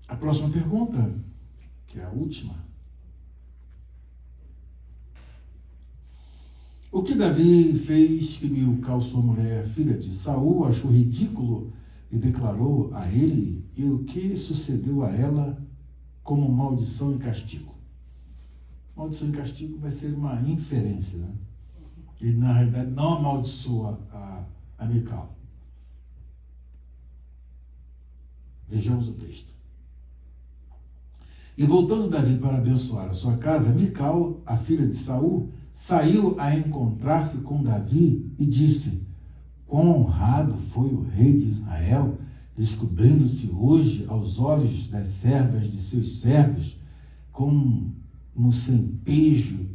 A próxima pergunta, que é a última. O que Davi fez que Milcal, sua mulher, filha de Saul, achou ridículo e declarou a ele, e o que sucedeu a ela como maldição e castigo? Maldição e castigo vai ser uma inferência, né? Ele, na realidade, não amaldiçoa a Milcal. Vejamos o texto. E voltando Davi para abençoar a sua casa, Milcal, a filha de Saul, saiu a encontrar-se com Davi e disse: quão honrado foi o rei de Israel, descobrindo-se hoje aos olhos das servas de seus servos, como no sempejo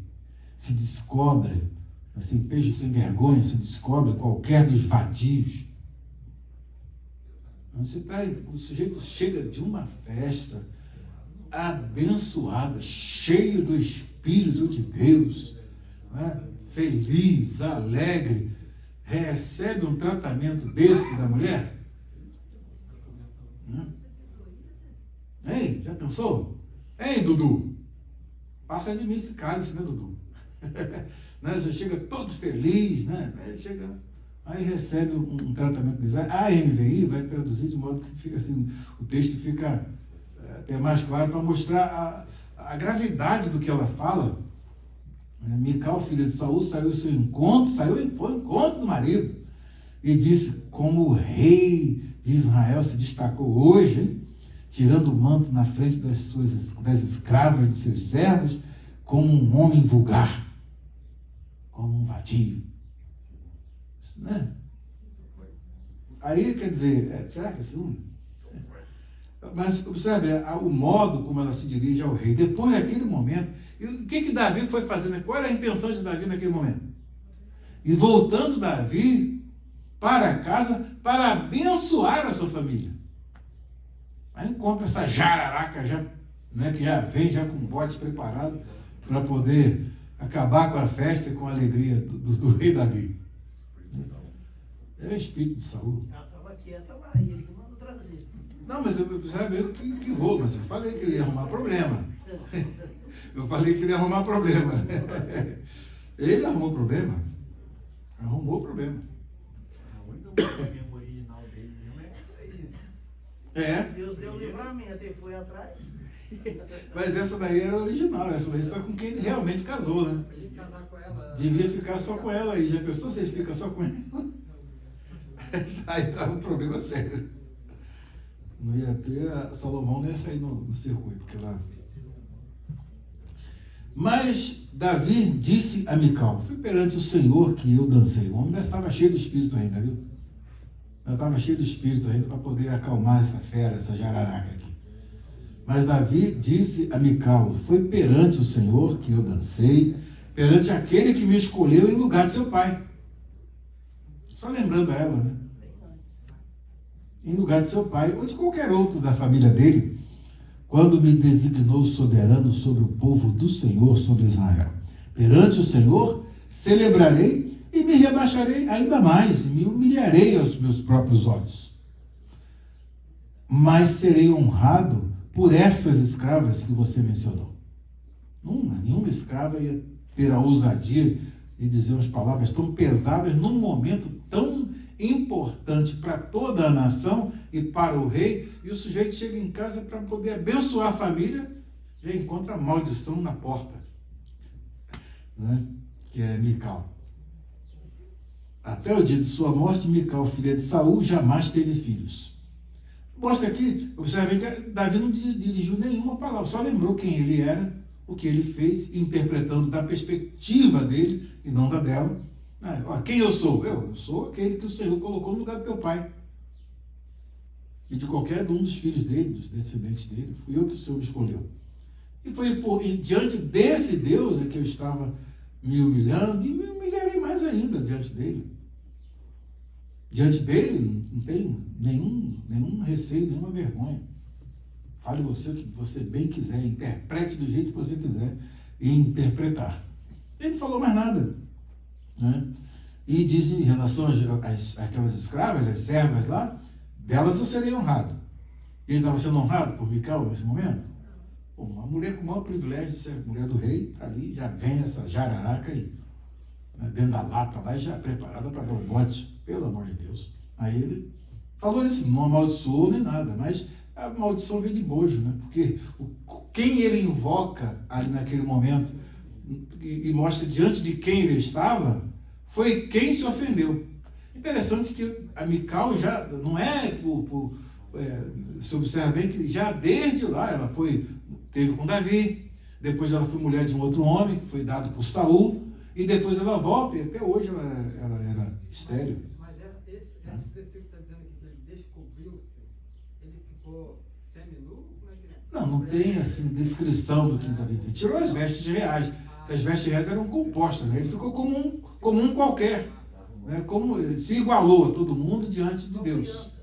se descobre, no sempejo sem vergonha se descobre qualquer dos vadios. O sujeito chega de uma festa abençoada, cheio do Espírito de Deus, né? Feliz, alegre, recebe um tratamento desse da mulher? Hein? Já pensou? Hein, Dudu? Passa de mim esse cálice, né, Dudu? Né? Você chega todo feliz, né? Chega Aí recebe um tratamento de design. A NVI vai traduzir de modo que fica assim, o texto fica até mais claro para mostrar a gravidade do que ela fala. Mical, filha de Saul, saiu ao seu encontro, foi ao encontro do marido e disse: como o rei de Israel se destacou hoje, hein? Tirando o manto na frente das escravas de seus servos, como um homem vulgar, como um vadio. Isso, né? Aí, quer dizer, será que é ciúme? Mas observe o modo como ela se dirige ao rei. Depois daquele momento, e o que Davi foi fazendo? Qual era a intenção de Davi naquele momento? E voltando Davi para casa para abençoar a sua família. Aí encontra essa jararaca já, né, que já vem já com um bote preparado para poder acabar com a festa e com a alegria do rei Davi. É o espírito de Saul. Ela estava quieta lá, e ele que mandou trazer. Não, mas eu que rolo, mas eu falei que ele ia arrumar problema. Eu falei que ele ia arrumar problema. Ele arrumou problema. Arrumou problema. A única coisa mesmo original dele mesmo é essa aí. É, Deus deu o livramento e foi atrás. mas essa daí era original. Essa daí foi com quem ele realmente casou, né? Tinha que casar com ela. Devia ficar só com ela aí. Já pensou se ele fica só com ela? Aí estava um problema sério. Não ia ter, Salomão não ia sair no circuito, porque lá. Mas Davi disse a Mical: fui perante o Senhor que eu dancei. O homem ainda estava cheio do espírito ainda, viu? Ainda estava cheio do espírito ainda para poder acalmar essa fera, essa jararaca aqui. Mas Davi disse a Mical: foi perante o Senhor que eu dancei, perante aquele que me escolheu em lugar de seu pai. Só lembrando a ela, né? Em lugar de seu pai, ou de qualquer outro da família dele, quando me designou soberano sobre o povo do Senhor, sobre Israel. Perante o Senhor, celebrarei e me rebaixarei ainda mais, e me humilharei aos meus próprios olhos. Mas serei honrado por essas escravas que você mencionou. Nenhuma escrava ia ter a ousadia de dizer umas palavras tão pesadas num momento tão importante para toda a nação e para o rei, e o sujeito chega em casa para poder abençoar a família, já encontra a maldição na porta, né? Que é Mical. Até o dia de sua morte, Mical, filha de Saul, jamais teve filhos. Mostra aqui, observe que Davi não dirigiu nenhuma palavra, só lembrou quem ele era, o que ele fez, interpretando da perspectiva dele e não da dela. Quem eu sou? Eu sou aquele que o Senhor colocou no lugar do teu pai. E de qualquer um dos filhos dele, dos descendentes dele, fui eu que o Senhor me escolheu. E foi diante desse Deus é que eu estava me humilhando, e me humilharei mais ainda diante dele. Diante dele não tem nenhum receio, nenhuma vergonha. Fale você o que você bem quiser, interprete do jeito que você quiser e interpretar. Ele não falou mais nada, né? E diz em relação àquelas escravas, as servas lá, delas eu serei honrado. Ele estava sendo honrado por Mical nesse momento? Pô, uma mulher com o maior privilégio de ser mulher do rei, ali já vem essa jararaca aí, né, dentro da lata lá, e já preparada para dar o bote, pelo amor de Deus. Aí ele falou isso, não amaldiçoou nem nada, mas a maldição veio de bojo, né? Porque quem ele invoca ali naquele momento e mostra diante de quem ele estava, foi quem se ofendeu. Interessante que a Mical já não se observa bem que já desde lá ela teve com Davi, depois ela foi mulher de um outro homem, que foi dado por Saul, e depois ela volta, e até hoje ela era estéril. Mas esse versículo está dizendo aqui que ele descobriu-se, ele ficou seminu? Como é que é? Não tem assim descrição do que Davi fez. Tirou as vestes reais. As vestes reais eram compostas, né? Ele ficou como um qualquer, né? Como se igualou a todo mundo diante de Deus.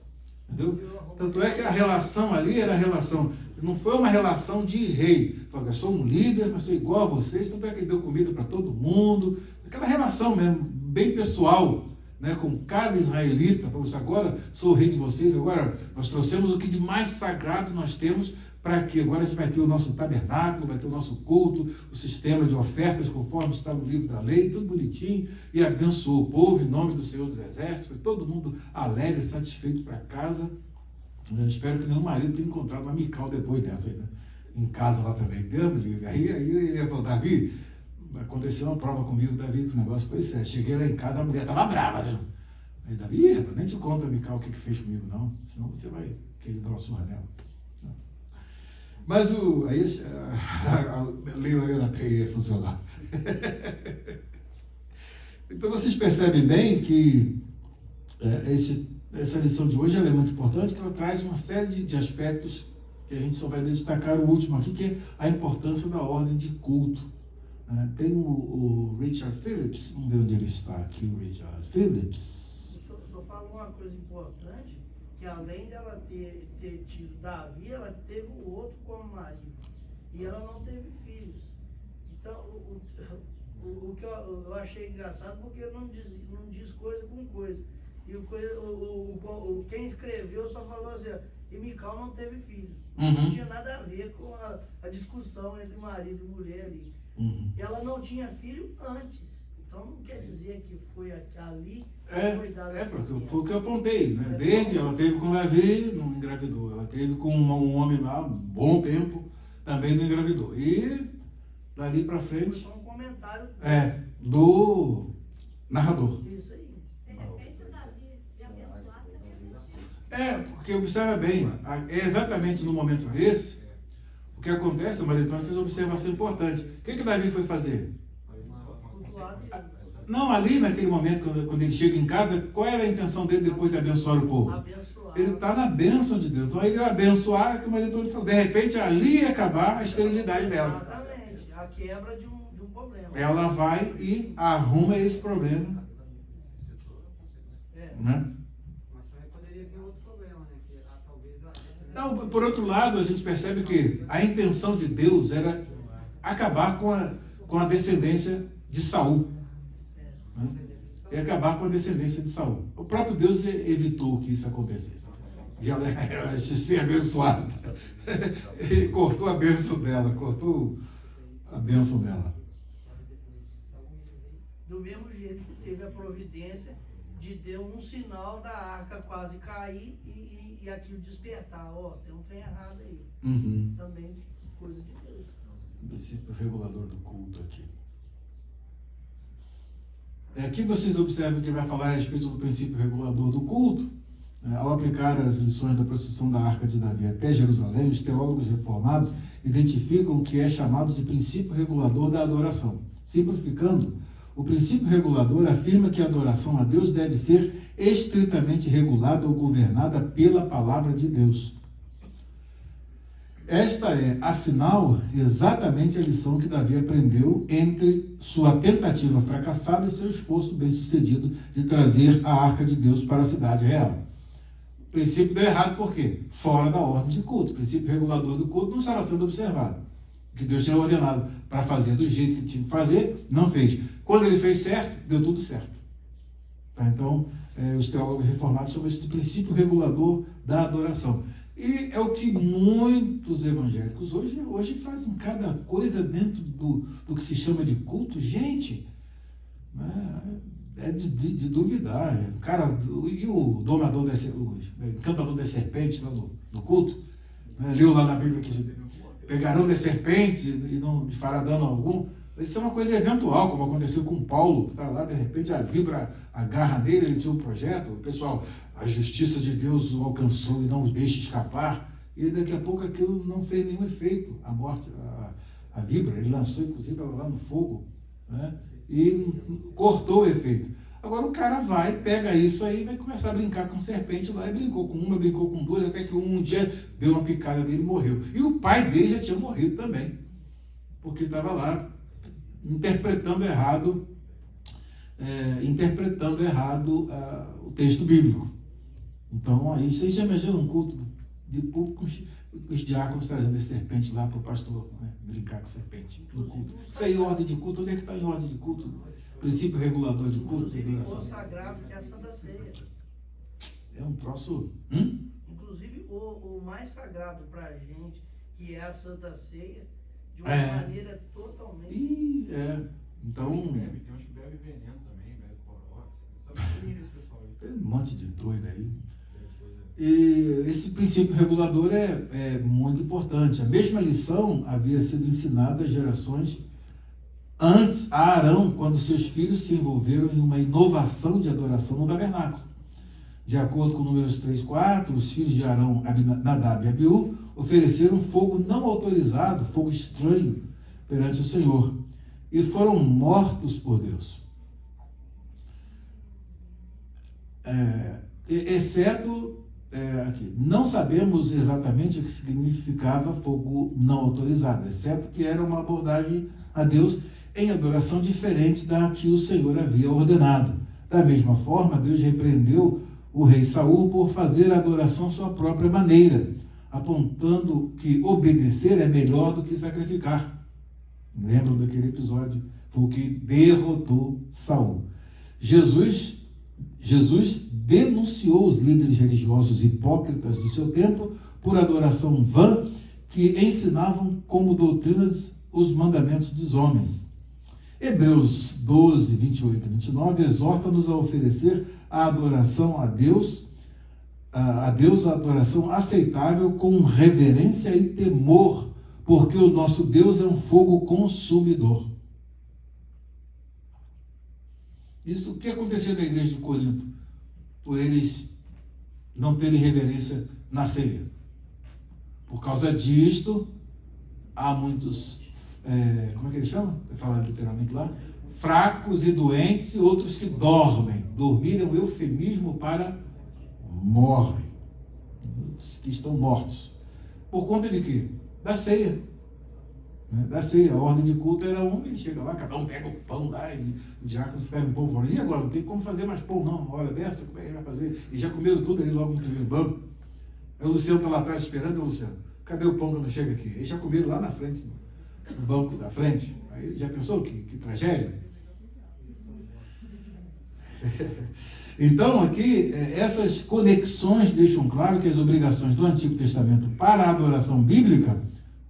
Entendeu? Tanto é que a relação ali era a relação, não foi uma relação de rei. Falou, eu sou um líder, mas sou igual a vocês, tanto é que ele deu comida para todo mundo. Aquela relação mesmo, bem pessoal, né? Com cada israelita. Agora sou o rei de vocês, agora nós trouxemos o que de mais sagrado nós temos para que agora a gente vai ter o nosso tabernáculo, vai ter o nosso culto, o sistema de ofertas conforme está no livro da lei, tudo bonitinho, e abençoou o povo em nome do Senhor dos Exércitos, foi todo mundo alegre, satisfeito para casa. Eu espero que nenhum marido tenha encontrado uma Mical depois dessa aí, né? Em casa lá também, Deus me livre. Aí ele falou, Davi, aconteceu uma prova comigo, Davi, que o negócio foi sério. Cheguei lá em casa, a mulher estava brava, né? Aí, Davi, rapaz, nem te conta, Mical, o que fez comigo, não. Senão você vai querer dar uma surra nela. Mas aí a lei da PE ia funcionar. Então vocês percebem bem que essa lição de hoje ela é muito importante, que ela traz uma série de aspectos que a gente só vai destacar o último aqui, que é a importância da ordem de culto. Tem o Richard Phillips, vamos ver onde ele está aqui, o Richard Phillips. Só falo uma coisa importante, que além dela ter tido Davi, ela teve o outro como marido. E ela não teve filhos. Então, o que eu achei engraçado, porque não diz coisa com coisa. E quem escreveu só falou assim, e Mical não teve filho. Não tinha nada a ver com a discussão entre marido e mulher ali. E ela não tinha filho antes. Então não quer dizer que foi ali que foi dada essa porque foi o que eu apontei, né? Desde ela teve com Davi, não engravidou. Ela teve com um homem lá, um bom tempo, também não engravidou. E dali para frente. Foi só um comentário do narrador. Isso aí. De repente o Davi se abençoasse a vida. Porque observa bem, é exatamente no momento desse, o que acontece, a Maria Antônia fez uma observação importante. O que Davi foi fazer? Não, ali naquele momento, quando ele chega em casa, qual era a intenção dele depois de abençoar o povo? Abençoar. Ele está na bênção de Deus. Então ele ia abençoar, que o Maria Antônia falou, de repente ali ia acabar a esterilidade dela. Exatamente. A quebra de um problema. Ela vai e arruma esse problema. Né? Mas também poderia vir outro problema, né? Que talvez Não, por outro lado, a gente percebe que a intenção de Deus era acabar com a descendência de Saul. Né? E acabar com a descendência de Saul. O próprio Deus evitou que isso acontecesse. De ela ser abençoada. Ele cortou a bênção dela, Do mesmo jeito que teve a providência de Deus um sinal da arca quase cair e aquilo despertar. Tem um trem errado aí. Também coisa de Deus. O princípio regulador do culto aqui. Aqui vocês observam que vai falar a respeito do princípio regulador do culto. Ao aplicar as lições da procissão da Arca de Davi até Jerusalém, os teólogos reformados identificam o que é chamado de princípio regulador da adoração. Simplificando, o princípio regulador afirma que a adoração a Deus deve ser estritamente regulada ou governada pela palavra de Deus. Esta é, afinal, exatamente a lição que Davi aprendeu entre sua tentativa fracassada e seu esforço bem-sucedido de trazer a Arca de Deus para a cidade real. O princípio deu errado por quê? Fora da ordem de culto. O princípio regulador do culto não estava sendo observado. O que Deus tinha ordenado para fazer do jeito que tinha que fazer, não fez. Quando ele fez certo, deu tudo certo. Então, os teólogos reformados chamam isso de princípio regulador da adoração. E é o que muitos evangélicos hoje fazem cada coisa dentro do que se chama de culto. Gente, é de duvidar. Cara, e o domador, o encantador das serpentes lá no culto, leu lá na Bíblia que pegarão das serpentes e não fará dano algum. Isso é uma coisa eventual, como aconteceu com Paulo, que está lá, de repente a vibra agarra nele, ele tinha um projeto, o pessoal, a justiça de Deus o alcançou e não o deixa escapar, e daqui a pouco aquilo não fez nenhum efeito, a morte, a vibra, ele lançou inclusive ela lá no fogo, né? E cortou o efeito. Agora o cara vai, pega isso aí e vai começar a brincar com serpente lá, e brincou com uma, brincou com duas, até que um dia deu uma picada dele e morreu. E o pai dele já tinha morrido também, porque estava lá interpretando errado o texto bíblico. Então, aí você já imagina um culto de públicos, os diáconos trazendo as serpentes lá para o pastor, né, brincar com serpente no culto. Isso aí é ordem de culto. Onde é que está em ordem de culto? Princípio regulador de culto, de adoração. O sagrado, que é a Santa Ceia. É um troço. Inclusive, o mais sagrado para a gente, que é a Santa Ceia, de uma É. maneira totalmente... Então, Tem uns que bebem veneno também, bebem corote. Sabe quem é esse pessoal aí? tem um monte de doido aí. Coisa. E esse princípio regulador é muito importante. A mesma lição havia sido ensinada às gerações antes a Arão, quando seus filhos se envolveram em uma inovação de adoração no tabernáculo. De acordo com Números 3:4, os filhos de Arão, Nadab e Abiú, ofereceram fogo não autorizado, fogo estranho, perante o Senhor, e foram mortos por Deus. Exceto aqui, não sabemos exatamente o que significava fogo não autorizado, exceto que era uma abordagem a Deus em adoração diferente da que o Senhor havia ordenado. Da mesma forma, Deus repreendeu o rei Saul por fazer a adoração à sua própria maneira, apontando que obedecer é melhor do que sacrificar. Lembram daquele episódio? Foi o que derrotou Saul. Jesus denunciou os líderes religiosos hipócritas do seu tempo por adoração vã que ensinavam como doutrinas os mandamentos dos homens. Hebreus 12, 28 e 29 exorta-nos a oferecer a adoração a Deus a adoração aceitável com reverência e temor, porque o nosso Deus é um fogo consumidor. Isso, o que aconteceu na igreja de Corinto? Por eles não terem reverência na ceia. Por causa disto, há muitos, como é que ele chama? Fala literalmente lá. Fracos e doentes e outros que dormem. Dormir é um eufemismo para morrem. Que estão mortos. Por conta de quê? Da ceia. Da ceia. A ordem de culto era ele chega lá, cada um pega o pão lá, e o diácono pega um pão fora. E agora? Não tem como fazer mais pão, não. Uma hora dessa, como é que vai fazer? E já comeram tudo ali logo no primeiro banco. Aí o Luciano está lá atrás esperando, Luciano. Cadê o pão que não chega aqui? Eles já comeram lá na frente, no banco da frente. Aí já pensou que tragédia? Então, aqui, essas conexões deixam claro que as obrigações do Antigo Testamento para a adoração bíblica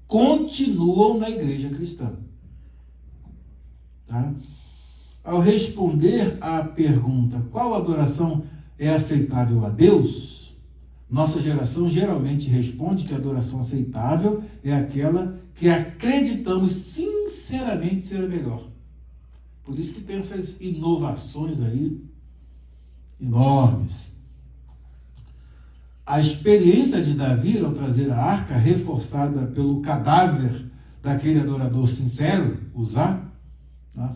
continuam na igreja cristã. Tá? Ao responder à pergunta qual adoração é aceitável a Deus, nossa geração geralmente responde que a adoração aceitável é aquela que acreditamos sinceramente ser a melhor. Por isso que tem essas inovações aí enormes. A experiência de Davi ao trazer a arca, reforçada pelo cadáver daquele adorador sincero, Uzá,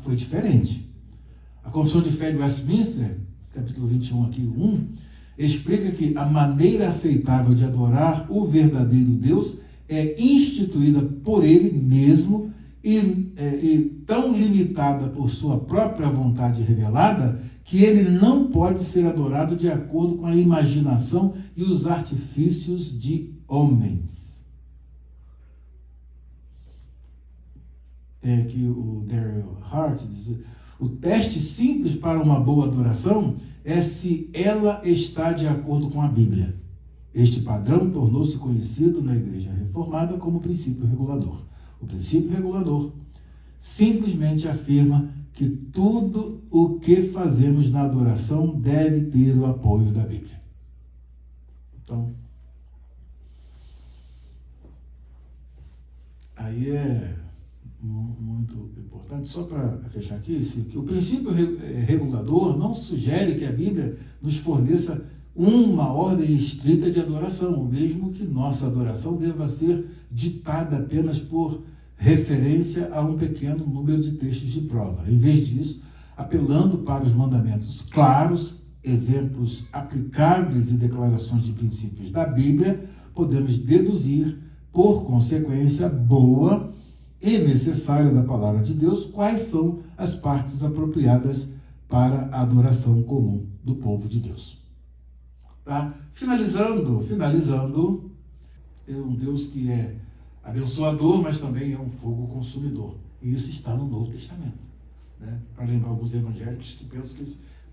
foi diferente. A Confissão de Fé de Westminster, capítulo 21, aqui 1, explica que a maneira aceitável de adorar o verdadeiro Deus é instituída por ele mesmo e tão limitada por sua própria vontade revelada que ele não pode ser adorado de acordo com a imaginação e os artifícios de homens. Que o Daryl Hart diz: o teste simples para uma boa adoração é se ela está de acordo com a Bíblia. Este padrão tornou-se conhecido na Igreja Reformada como princípio regulador. O princípio regulador simplesmente afirma que tudo o que fazemos na adoração deve ter o apoio da Bíblia. Então, aí é muito importante, só para fechar aqui, que o princípio regulador não sugere que a Bíblia nos forneça uma ordem estrita de adoração, mesmo que nossa adoração deva ser ditada apenas por referência a um pequeno número de textos de prova. Em vez disso, apelando para os mandamentos claros, exemplos aplicáveis e declarações de princípios da Bíblia, podemos deduzir, por consequência boa e necessária da palavra de Deus, quais são as partes apropriadas para a adoração comum do povo de Deus. Tá? Finalizando, é um Deus que é abençoador, mas também é um fogo consumidor. E isso está no Novo Testamento. Né? Para lembrar alguns evangélicos que pensam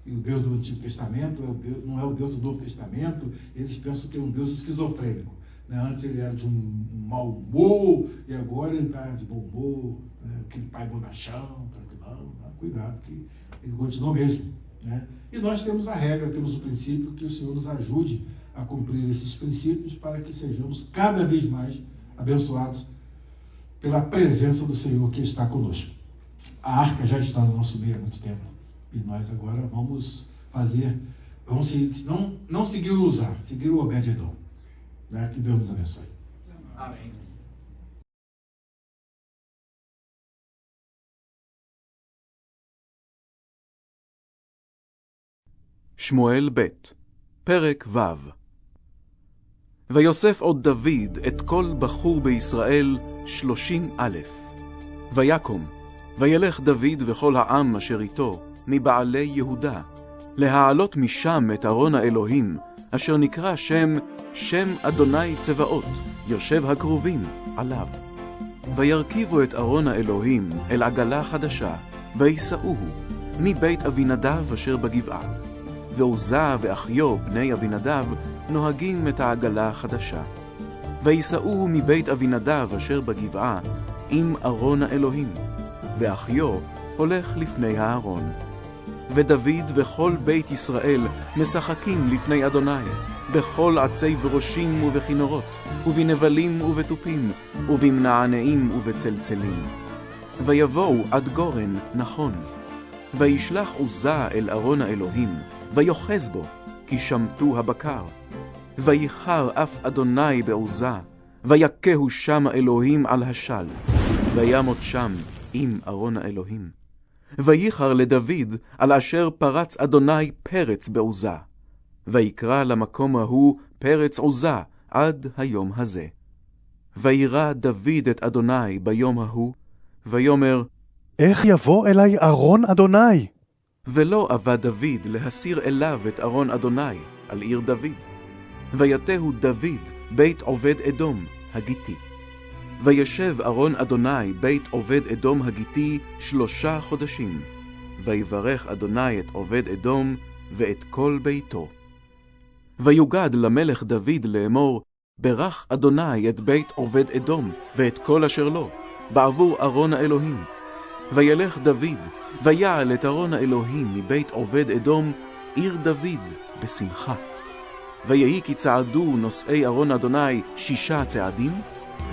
que o Deus do Antigo Testamento não é o Deus do Novo Testamento, eles pensam que é um Deus esquizofrênico. Né? Antes ele era de um mau humor, e agora ele está de bom humor, né? Aquele pai bonachão, tranquilão, né? Cuidado que ele continua mesmo. Né? E nós temos a regra, temos o princípio, que o Senhor nos ajude a cumprir esses princípios para que sejamos cada vez mais abençoados pela presença do Senhor que está conosco. A arca já está no nosso meio há muito tempo e nós agora vamos não seguir o Uzá, seguir o Obed-Edom. Né? Que Deus nos abençoe. Amém. שמואל ב' פרק ו' ויוסף עוד דוד את כל בחור בישראל 30,000. ויקום, וילך דוד וכל העם אשר איתו מבעלי יהודה, להעלות משם את ארון האלוהים, אשר נקרא שם אדוני צבאות, יושב הקרובים עליו. וירכיבו את ארון האלוהים אל עגלה חדשה, ויסעוהו מבית אבינדב אשר בגבעה. ועוזה ואחיו בני אבינדב נוהגים את העגלה החדשה. ויסעוהו מבית אבינדב אשר בגבעה עם ארון האלוהים, ואחיו הולך לפני הארון. ודוד וכל בית ישראל משחקים לפני אדוני, בכל עצי ברושים ובכינורות, ובנבלים ובתופים, ובמנענעים ובצלצלים. ויבואו עד גורן נכון. וישלח עוזה אל ארון האלוהים, ויוחז בו, כי שמטו הבקר. ויחר אף אדוני בעוזה, ויקהו שם האלוהים על השל, וימות שם עם ארון האלוהים. ויחר לדוד על אשר פרץ אדוני פרץ בעוזה, ויקרא למקום ההוא פרץ עוזה עד היום הזה. וירא דוד את אדוני ביום ההוא, ויאמר, איך יבוא אלי ארון אדוני? ולא אבא דוד להסיר אליו את ארון אדוני על עיר דוד. ויתהו דוד בית עובד אדום הגיתי. וישב ארון אדוני בית עובד אדום הגיתי 3 חודשים. ויברך אדוני את עובד אדום ואת כל ביתו. ויוגד למלך דוד לאמור, ברך אדוני את בית עובד אדום ואת כל אשר לו, בעבור ארון האלוהים. וילך דוד, ויעל את ארון האלוהים מבית עובד אדום, עיר דוד, בשמחה. ויהי כי צעדו נושאי ארון אדוני 6 צעדים,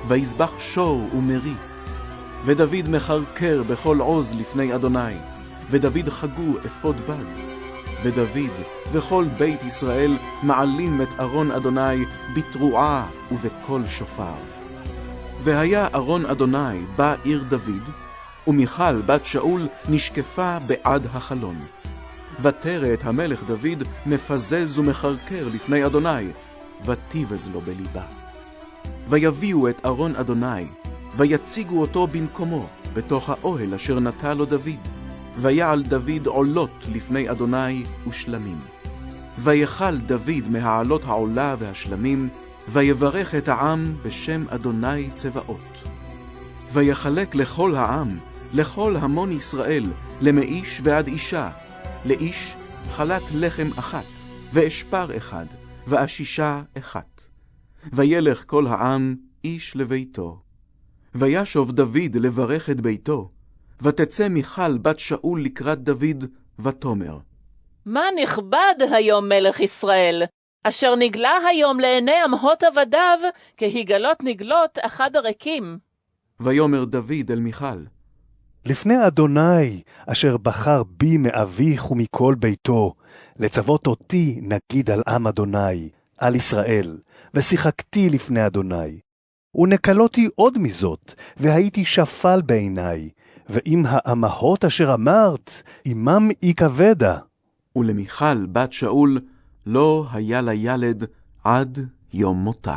ויזבח שור ומרי. ודוד מחרקר בכל עוז לפני אדוני, ודוד חגו אפוד בד. ודוד וכל בית ישראל מעלים את ארון אדוני בתרועה ובקול שופר. והיה ארון אדוני בא עיר דוד, ומיכל בת שאול נשקפה בעד החלון. ותרא את המלך דוד מפזז ומחרקר לפני אדוני, ותיבז לו בליבה. ויביאו את ארון אדוני, ויציגו אותו במקומו, בתוך האוהל אשר נטע לו דוד. ויעל דוד עולות לפני אדוני ושלמים. ויכל דוד מהעלות העולה והשלמים, ויברך את העם בשם אדוני צבאות. ויחלק לכל העם, לכל המון ישראל, למאיש ועד אישה, לאיש חלת לחם אחת, ואשפר אחד, ואשישה אחת. וילך כל העם איש לביתו. וישוב דוד לברך את ביתו, ותצא מיכל בת שאול לקראת דוד, ותאמר, מה נכבד היום מלך ישראל, אשר נגלה היום לעיני אמהות עבדיו, כהיגלות נגלות אחד הריקים. ויאמר דוד אל מיכל, לפני אדוני, אשר בחר בי מאביך ומכל ביתו, לצוות אותי נגיד על עם אדוני, על ישראל, ושיחקתי לפני אדוני. ונקלותי עוד מזאת, והייתי שפל בעיני, ועם האמהות אשר אמרת, עמם יכבדה. ולמיכל בת שאול לא היה לה ילד עד יום מותה.